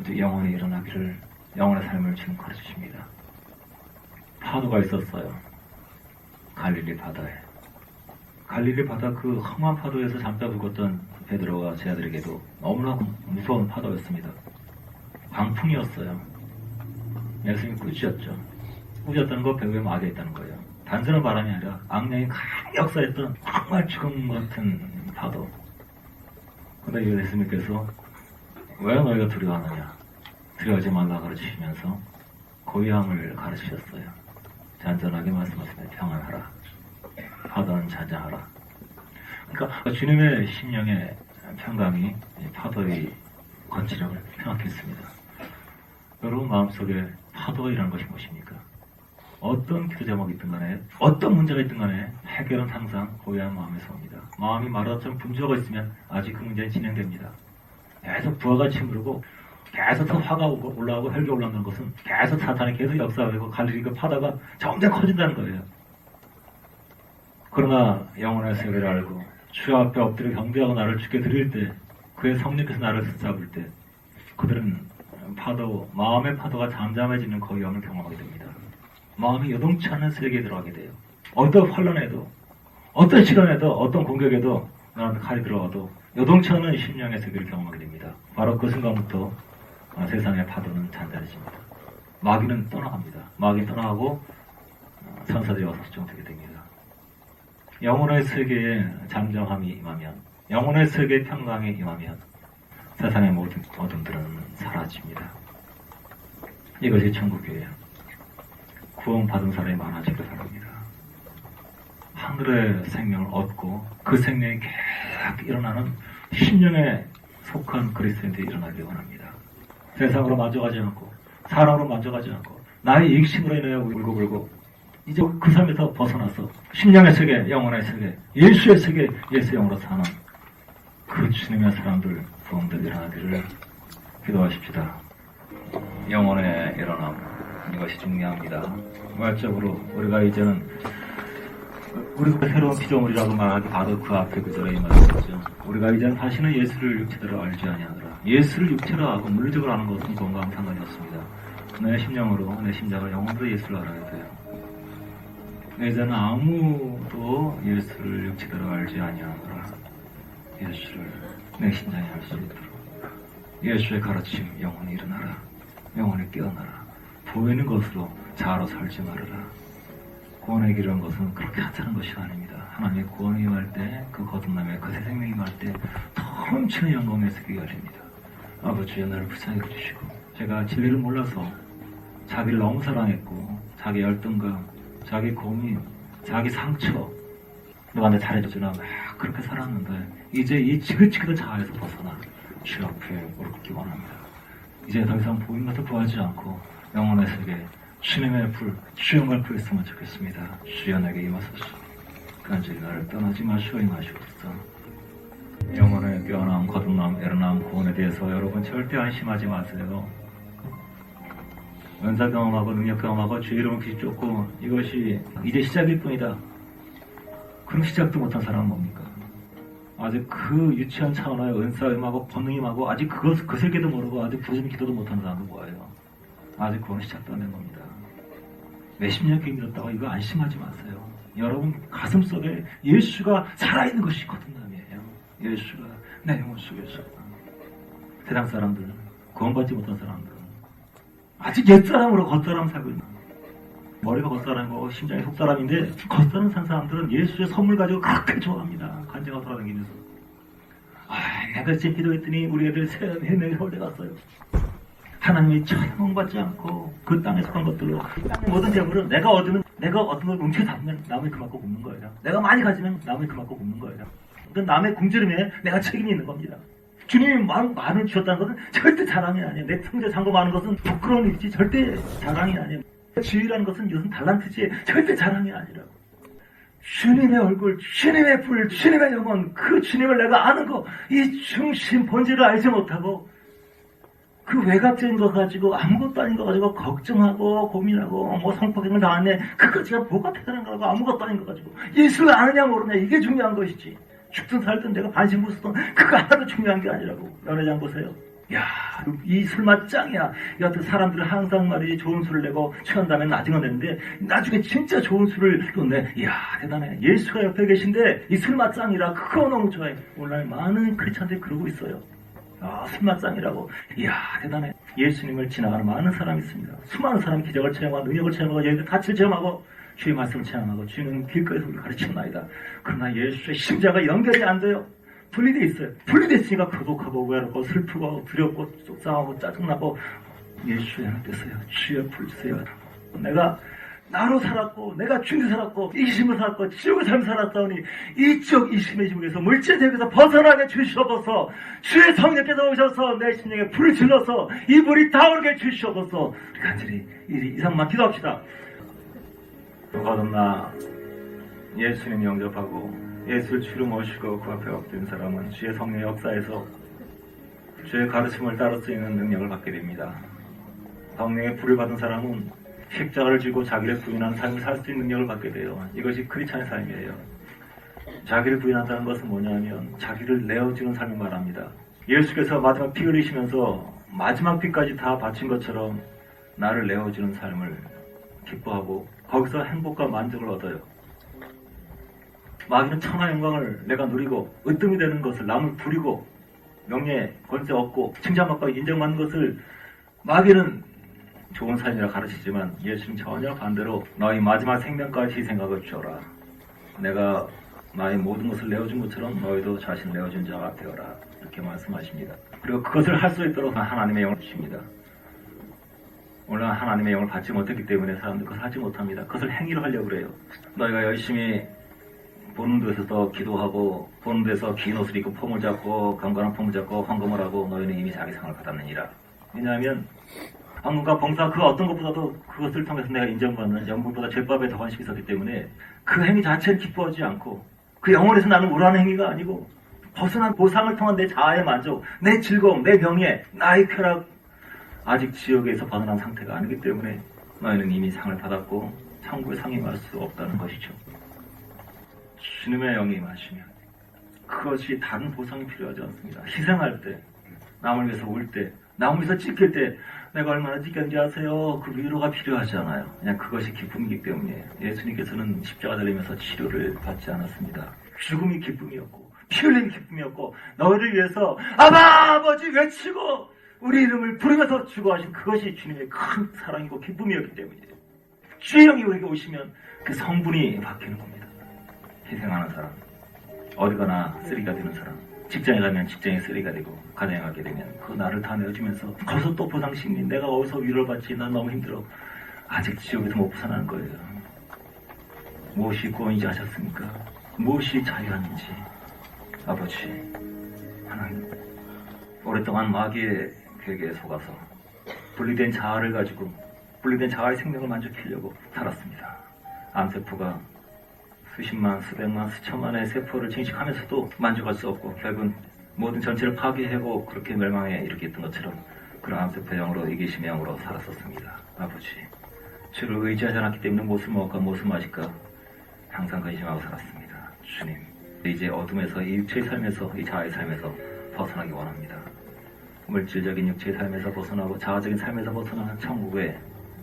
오직 영혼이 일어나기를, 영혼의 삶을 지금 가르치십니다. 파도가 있었어요. 갈릴리 바다에. 갈릴리 바다 그 험한 파도에서 잠자 죽었던 베드로와 제 아들에게도 너무나 무서운 파도였습니다. 광풍이었어요. 예수님이 꾸짖었죠. 꾸짖었다는 거 배후에 막여 있다는 거예요. 단순한 바람이 아니라 악령이 강력사했던 정말 죽음 같은 파도. 근데 예수님께서 왜 너희가 두려워하느냐? 두려워하지 말라 가르치시면서 고요함을 가르치셨어요. 잔잔하게 말씀하시면 평안하라. 파도는 잔잔하라. 그러니까 주님의 심령의 평강이 파도의 건치력을 평안했습니다. 여러분 마음속에 파도이라는 것이 무엇입니까? 어떤 기도 제목이 있든 간에, 어떤 문제가 있든 간에 해결은 항상 고요한 마음에서 옵니다. 마음이 마라처럼 분주하고 있으면 아직 그 문제는 진행됩니다. 계속 부하가 치무르고 계속 더 화가 올라가고 혈기 올라가는 것은 계속 사탄이 계속 역사하고 갈리고 파다가 점점 커진다는 거예요. 그러나 영혼의 세계를 알고 주 앞에 엎드려 경배하고 나를 주께 드릴 때 그의 성령께서 나를 붙잡을 때 그들은 마음의 파도가 잠잠해지는 그 위험을 경험하게 됩니다. 마음이 여동치 않은 세계에 들어가게 돼요. 어떤 환란에도 어떤 시련에도 어떤 공격에도 나한테 칼이 들어가도 여동치 않은 심령의 세계를 경험하게 됩니다. 바로 그 순간부터 세상의 파도는 잔잔해집니다. 마귀는 떠나갑니다. 마귀는 떠나가고 천사들이 와서 수정되게 됩니다. 영혼의 세계에 잠잠함이 임하면, 영혼의 세계의 평강이 임하면 세상의 모든 어둠들은 사라집니다. 이것이 천국이에요. 구원받은 사람이 많아지길 바랍니다. 하늘의 생명을 얻고 그 생명이 계속 일어나는 심령에 속한 그리스도인들이 일어나길 원합니다. 세상으로 만족하지 않고 사람으로 만족하지 않고 나의 익심으로 인하여 울고불고 이제 그 삶에서 벗어나서 심령의 세계, 영혼의 세계, 예수의 세계, 예수의 영으로 사는 그 주님의 사람들, 부흥들 일어나기를 기도하십시다. 영혼의 일어남, 이것이 중요합니다. 말적으로 우리가 이제는 우리가 새로운 피조물이라고 말하기 바로 그 앞에 그 절에 말했죠. 우리가 이제는 다시는 예수를 육체대로 알지 아니하노라. 예수를 육체로 하고 물리적으로 아는 것은 건강 상관이 없습니다. 내 심령으로, 내 심장을 영혼으로 예수를 알아야 돼요. 이제는 아무도 예수를 육체대로 알지 아니하노라. 예수를 내 심장에 알 수 있도록 예수의 가르침 영혼이 일어나라. 영혼이 깨어나라. 보이는 것으로 자아로 살지 말아라. 구원의 길이라는 것은 그렇게 하찮은 것이 아닙니다. 하나님의 구원이 임할 때, 그 거듭남에 그 새 생명이 임할 때 넘치는 영광의 세계가 열립니다. 아버지의 나를 불쌍히 여겨주시고 제가 진리를 몰라서 자기를 너무 사랑했고 자기 열등감, 자기 고민, 자기 상처 누구한테 잘해주지나 막 그렇게 살았는데 이제 이 지긋지긋한 자아에서 벗어나 주 앞에 무릎 원합니다. 이제 더 이상 보이는 것도 구하지 않고 영혼의 세계 주님의 불, 주영을 부했으면 좋겠습니다. 주여 내게 임하소서. 간절히 나를 떠나지 마시고 임하시옵소서. 영혼의 깨어남, 거듭남, 일어남, 구원에 대해서 여러분 절대 안심하지 마세요. 은사 경험하고 능력 경험하고 주의 이름을 비쫓고 이것이 이제 시작일 뿐이다. 그럼 시작도 못한 사람은 뭡니까? 아직 그 유치한 차원의 은사임하고 권능임하고 아직 그 세계도 모르고 아직 부르짖는 기도도 못하는 사람은 뭐예요? 아직 그건 시작도 안 된 겁니다. 몇십 년 게임 들었다고 이거 안심하지 마세요. 여러분 가슴 속에 예수가 살아있는 것이 거듭남이에요. 예수가 내 영혼 속에서. 세상 사람들, 구원받지 못한 사람들, 아직 옛사람으로 겉사람 살고 있는, 머리가 겉사람이고 심장이 속사람인데 겉사람 산 사람들은 예수의 선물 가지고 그렇게 좋아합니다. 간증하고 돌아다니면서. 내가 지금 기도했더니 우리 애들 3명이 서울대 갔어요. 하나님이 찬양받지 않고 그 땅에 속한 것들로 땅의 모든 재물은 내가 얻은 걸 뭉쳐 담으면 남의 그만큼 굽는 거예요. 내가 많이 가지면 남의 그만큼 굽는 거예요. 그 남의 굶주림에 내가 책임이 있는 겁니다. 주님이 많은 주셨다는 것은 절대 자랑이 아니에요. 내 통제 잔고 많은 것은 부끄러운 일이지 절대 자랑이 아니에요. 지위라는 것은 이것은 달란트지 절대 자랑이 아니라고. 주님의 얼굴, 주님의 불, 주님의 영혼, 그 주님을 내가 아는 거, 이 중심 본질을 알지 못하고 그 외곽적인 거 가지고 아무것도 아닌 거 가지고 걱정하고 고민하고 뭐 성폭행을 당했네 그거 제가 뭐가 대단한 거라고 아무것도 아닌 거 가지고 예수를 아느냐 모르냐 이게 중요한 것이지 죽든 살든 내가 반신부 쓰던 그거 하나도 중요한 게 아니라고. 연회장 보세요. 야, 이 술맛 짱이야. 여하튼 사람들은 항상 말이지 좋은 술을 내고 취한 다음에 나중에 내는데 나중에 진짜 좋은 술을 또 내. 이야 대단해. 예수가 옆에 계신데 이 술맛 짱이라 그거 너무 좋아해. 오늘날 많은 크리스찬들이 그러고 있어요. 술맛 짱이라고. 이야 대단해. 예수님을 지나가는 많은 사람이 있습니다. 수많은 사람이 기적을 체험하고 능력을 체험하고 얘들 가치를 체험하고 주의 말씀을 체험하고 주님은 길거리에서 우리 가르치나이다. 그러나 예수의 심자가 연결이 안 돼요. 분리되어 있어요. 분리되어 있으니까 고독하고 외롭고 슬프고 두렵고 속상하고 짜증나고 예수의 하나 되세요. 주여 불주세요. 내가 나로 살았고 내가 주님 살았고 이심을 살았고 지옥의 삶을 살았다오니 이쪽 이심의 지옥에서 물질의 세계에서 벗어나게 주시옵소서. 주의 성령께서 오셔서 내 심령에 불을 질러서 이 불이 타오르게 주시옵소서. 간절히 이 이상만 기도합시다. 거듭나 예수님 영접하고 예수를 주로 모시고 그 앞에 엎드린 사람은 주의 성령의 역사에서 주의 가르침을 따를 수 있는 능력을 받게 됩니다. 성령의 불을 받은 사람은 십자가를 지고 자기를 부인하는 삶을 살 수 있는 능력을 받게 돼요. 이것이 크리스찬의 삶이에요. 자기를 부인한다는 것은 뭐냐면 자기를 내어주는 삶을 말합니다. 예수께서 마지막 피 흘리시면서 마지막 피까지 다 바친 것처럼 나를 내어주는 삶을 기뻐하고 거기서 행복과 만족을 얻어요. 마귀는 천하 영광을 내가 누리고 으뜸이 되는 것을 남을 부리고 명예, 권세 얻고 칭찬받고 인정받는 것을 마귀는 좋은 삶이라 가르치지만 예수는 전혀 반대로 너희 마지막 생명까지 희생하고 주어라. 내가 나의 모든 것을 내어준 것처럼 너희도 자신을 내어준 자가 되어라. 이렇게 말씀하십니다. 그리고 그것을 할 수 있도록 하나님의 영을 주십니다. 물론 하나님의 영을 받지 못했기 때문에 사람들이 그것을 하지 못합니다. 그것을 행위로 하려고 그래요. 너희가 열심히 보는 데서 기도하고 보는 데서 긴 옷을 입고 폼을 잡고 건강한 폼을 잡고 헌금을 하고 너희는 이미 자기 상을 받았느니라. 왜냐하면 헌금과 봉사 그 어떤 것보다도 그것을 통해서 내가 인정받는 영광보다 죄밥에 더 관심이 있었기 때문에 그 행위 자체를 기뻐하지 않고 그 영혼에서 나는 우라는 행위가 아니고 벗어난 보상을 통한 내 자아의 만족, 내 즐거움, 내 명예, 나의 쾌락 아직 지옥에서 벗어난 상태가 아니기 때문에 너희는 이미 상을 받았고 천국에 상임할 수 없다는 것이죠. 주님의 영이 임하시면 그것이 다른 보상이 필요하지 않습니다. 희생할 때, 남을 위해서 울 때, 남을 위해서 찢길 때 내가 얼마나 찢겼는지 아세요? 그 위로가 필요하지 않아요. 그냥 그것이 기쁨이기 때문에 예수님께서는 십자가 달리면서 치료를 받지 않았습니다. 죽음이 기쁨이었고 피 흘림이 기쁨이었고 너희를 위해서 아버지 외치고 우리 이름을 부르면서 죽어하신 그것이 주님의 큰 사랑이고 기쁨이었기 때문이에요. 주의 영이 우리에게 오시면 그 성분이 바뀌는 겁니다. 희생하는 사람, 어디 가나 쓰리가 되는 사람, 직장에 가면 직장에 쓰리가 되고 가정에 가게 되면 그 나를 다 내어주면서 거기서 또 보상심리, 내가 어디서 위로를 받지, 난 너무 힘들어. 아직 지옥에서 못 벗어나는 거예요. 무엇이 구원이지 하셨습니까? 무엇이 자유함인지. 아버지 하나님, 오랫동안 마귀의 괴계에 속아서 분리된 자아를 가지고 분리된 자아의 생명을 만족하려고 살았습니다. 암세포가 수십만, 수백만, 수천만의 세포를 증식하면서도 만족할 수 없고 결국은 모든 전체를 파괴하고 그렇게 멸망에 이르게 했던 것처럼 그런 암세포 영으로 이기심의 영으로 살았었습니다. 아버지, 주를 의지하지 않았기 때문에 무엇을 먹을까 무엇을 마실까 항상 근심하고 살았습니다. 주님, 이제 어둠에서 이 육체의 삶에서 이 자아의 삶에서 벗어나기 원합니다. 물질적인 육체의 삶에서 벗어나고 자아적인 삶에서 벗어나는 천국의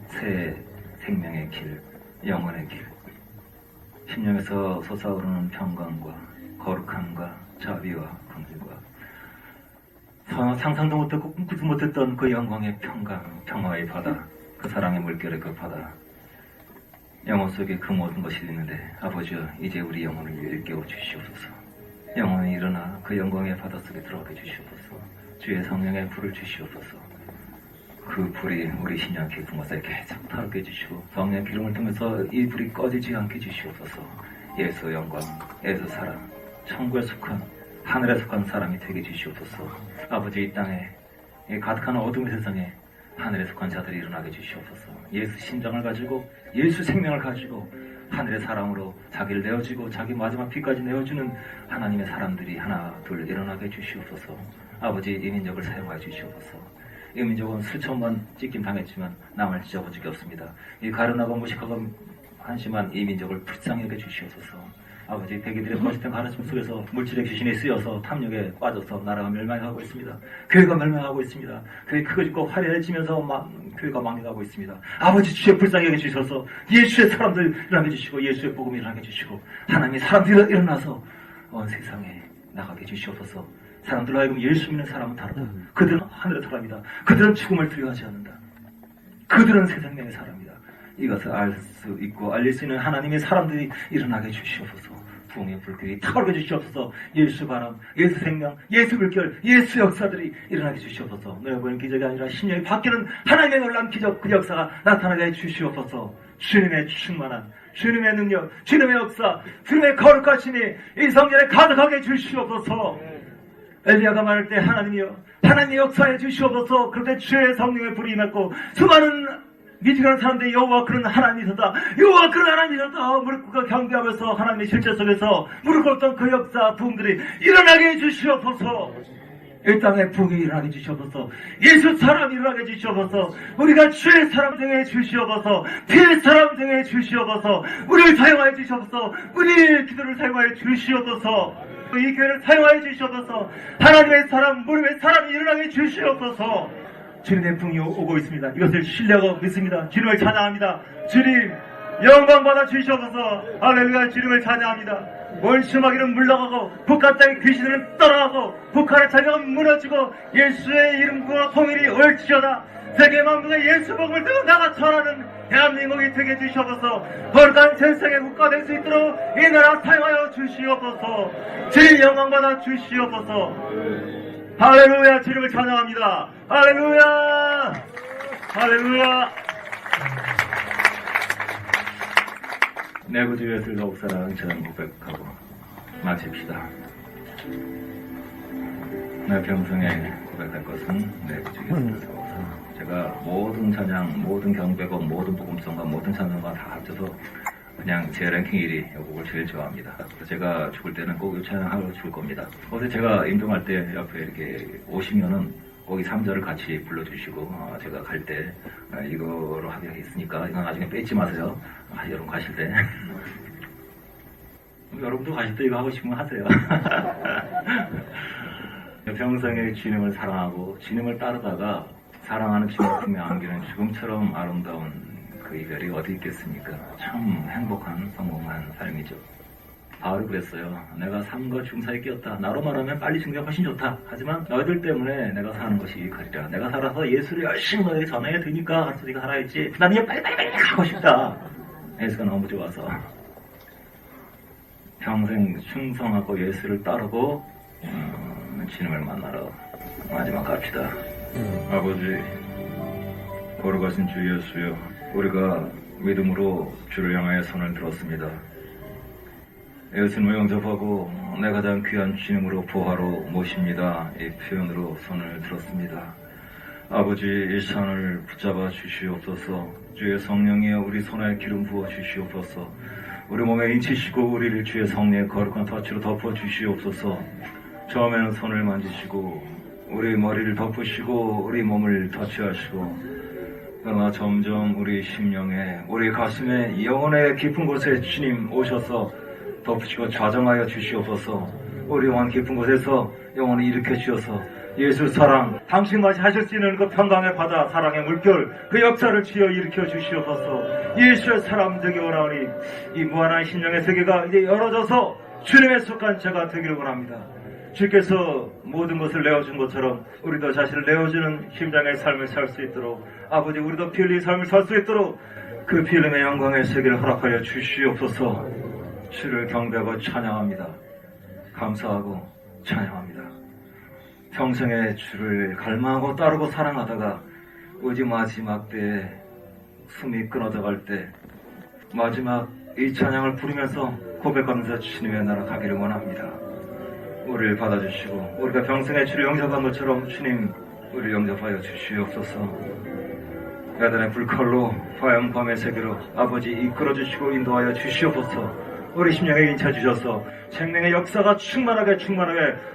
새 생명의 길, 영원의 길, 심령에서 솟아오르는 평강과 거룩함과 자비와 긍휼과 상상도 못했고 꿈꾸도 못했던 그 영광의 평강, 평화의 바다, 그 사랑의 물결의 그 바다, 영혼 속에 그 모든 것이 있는데 아버지여 이제 우리 영혼을 일깨워 주시옵소서. 영혼이 일어나 그 영광의 바다 속에 들어가게 주시옵소서. 주의 성령의 불을 주시옵소서. 그 불이 우리 신령 깊은 곳에 계속 타오르게 해주시고 성령 기름을 통해서 이 불이 꺼지지 않게 해주시옵소서. 예수 영광, 예수 사랑, 천국에 속한 하늘에 속한 사람이 되게 해주시옵소서. 아버지 이 땅에 이 가득한 어둠의 세상에 하늘에 속한 자들이 일어나게 해주시옵소서. 예수 심장을 가지고 예수 생명을 가지고 하늘의 사랑으로 자기를 내어주고 자기 마지막 피까지 내어주는 하나님의 사람들이 하나 둘 일어나게 해주시옵소서. 아버지 이 민족을 사용하여 주시옵소서. 이 민족은 수천번 찢김 당했지만 남을 찢어본 적이 없습니다. 이 가련하고 무식하고 한심한 이 민족을 불쌍히 여겨 주시옵소서. 아버지 백이들의 거짓된 가르침 속에서 물질의 귀신에 쓰여서 탐욕에 빠져서 나라가 멸망하고 있습니다. 교회가 멸망하고 있습니다. 교회 크고 화려해지면서 교회가 망해가고 있습니다. 아버지 주의 불쌍히 여겨 주셔서 예수의 사람들 일어나게 해주시고 예수의 복음을 일어나게 해주시고 하나님의 사람들이 일어나서 온 세상에 나가게 해주시옵소서. 사람들로 하여금 예수 믿는 사람은 다르다. 그들은 하늘의 사람이다. 그들은 죽음을 두려워하지 않는다. 그들은 새 생명의 사람이다. 이것을 알 수 있고 알릴 수 있는 하나님의 사람들이 일어나게 해주시옵소서. 부흥의 불길이 타오르게 해주시옵소서. 예수 바람, 예수 생명, 예수 물결, 예수 역사들이 일어나게 해주시옵소서. 너희 보이는 기적이 아니라 심령이 바뀌는 하나님의 놀라운 기적 그 역사가 나타나게 해주시옵소서. 주님의 충만한 주님의 능력, 주님의 역사, 주님의 거룩하심이 이 성전에 가득하게 해주시옵소서. 엘리야가 말할 때 하나님이여 하나님의 역사해 주시옵소서. 그런데 주의 성령의 불이 임했고 수많은 미지근한 사람들이 여호와 그런 하나님이셨다, 여호와 그런 하나님이셨다 무릎 꿇고 경배하면서 하나님의 실제 속에서 무릎 꿇었던 그 역사 부흥들이 일어나게 해주시옵소서. 이 땅에 부흥이 일어나게 해주시옵소서. 예수 사람 일어나게 해주시옵소서. 우리가 주의 사람 되게 해주시옵소서. 피의 사람 되게 해주시옵소서. 우리를 사용하여 주시옵소서. 우리의 기도를 사용하여 주시옵소서. 이 교회를 사용하여 주시옵소서. 하나님의 사람, 무릎의 사람이 일어나게 해주시옵소서. 주님의 풍이 오고 있습니다. 이것을 신뢰하고 믿습니다. 주님을 찬양합니다. 주님 영광 받아 주시옵소서. 할렐루야. 주님을 찬양합니다. 원수마귀는 물러가고 북한 땅의 귀신들은 떠나가고 북한의 자녀가 무너지고 예수의 이름으로 통일이 옳지어다. 세계 만국에 예수 복음을 들고 나가 전하는 대한민국이 되게 해주시옵소서. 거룩한 전생의 국가 될 수 있도록 이 나라 사용하여 주시옵소서. 주님 영광 받아 주시옵소서. 할렐루야. 주님을 찬양합니다. 할렐루야. 할렐루야. 내 구주 예수를 더욱 사랑하는 저는 고백하고 마칩시다. 내 평생에 고백할 것은 내 구주 예수를 더욱 사랑. 제가 모든 찬양, 모든 경배곡, 모든 복음성과 모든 찬양과 다 합쳐서 그냥 제 랭킹 1위 이 곡을 제일 좋아합니다. 제가 죽을 때는 꼭 이 찬양하고 죽을 겁니다. 어제 제가 임종할 때 옆에 이렇게 오시면은 거기 3절을 같이 불러주시고 제가 갈 때 이거로 하게 있으니까 이건 나중에 뺏지 마세요. 여러분 가실 때 여러분도 가실 때 이거 하고 싶으면 하세요. 평생에 주님을 사랑하고 주님을 따르다가 사랑하는 주님의 품에 안기는 죽음처럼 아름다운 그 이별이 어디 있겠습니까? 참 행복한 성공한 삶이죠. 바울이 그랬어요. 내가 삶과 죽음 사이에 끼었다. 나로 말하면 빨리 죽는 게 훨씬 좋다. 하지만 너희들 때문에 내가 사는 것이 유익하리라. 내가 살아서 예수를 열심히 너희에게 전해야 되니까 가서 네가 살아야지. 난 이제 빨리 가고 싶다. 예수가 너무 좋아서 평생 충성하고 예수를 따르고 주님을 만나러 마지막 갑시다. 아버지, 거룩하신 주 예수여, 우리가 믿음으로 주를 향하여 손을 들었습니다. 예수님을 영접하고 내 가장 귀한 주님으로 부하로 모십니다. 이 표현으로 손을 들었습니다. 아버지, 이 산을 붙잡아 주시옵소서. 주의 성령이여 우리 손에 기름 부어 주시옵소서. 우리 몸에 인치시고 우리를 주의 성령의 거룩한 터치로 덮어 주시옵소서. 처음에는 손을 만지시고 우리 머리를 덮으시고 우리 몸을 터치하시고, 그러나 점점 우리 심령에, 우리 가슴에, 영혼의 깊은 곳에 주님 오셔서 덮으시고 좌정하여 주시옵소서. 우리 영혼 깊은 곳에서 영혼을 일으켜 주셔서 예수 사랑, 당신같이 하실 수 있는 그 평강의 바다, 사랑의 물결, 그 역사를 지어 일으켜 주시옵소서. 예수의 사람 되기 원하오니 이 무한한 심령의 세계가 이제 열어져서 주님의 속한 자가 되기를 원합니다. 주께서 모든 것을 내어준 것처럼 우리도 자신을 내어주는 심장의 삶을 살 수 있도록, 아버지, 우리도 피 흘린 삶을 살 수 있도록 그 피 흘림의 영광의 세계를 허락하여 주시옵소서. 주를 경배하고 찬양합니다. 감사하고 찬양합니다. 평생에 주를 갈망하고 따르고 사랑하다가 오직 마지막 때에 숨이 끊어져 갈 때 마지막 이 찬양을 부르면서 고백하면서 주님의 나라 가기를 원합니다. 우리를 받아주시고 우리가 평생에 주를 영접한 것처럼 주님 우리를 영접하여 주시옵소서. 야단의 불칼로 화염 밤의 세계로 아버지 이끌어주시고 인도하여 주시옵소서. 우리 심령에 인쳐주셔서 생명의 역사가 충만하게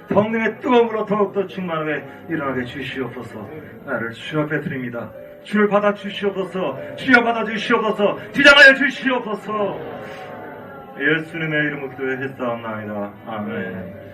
성령의 뜨거움으로 더욱더 충만하게 일어나게 주시옵소서. 나를 주 앞에 드립니다. 주를 받아 주시옵소서. 주여 받아 주시옵소서. 지장하여 주시옵소서. 예수님의 이름으로 기도했사옵나이다. 아멘.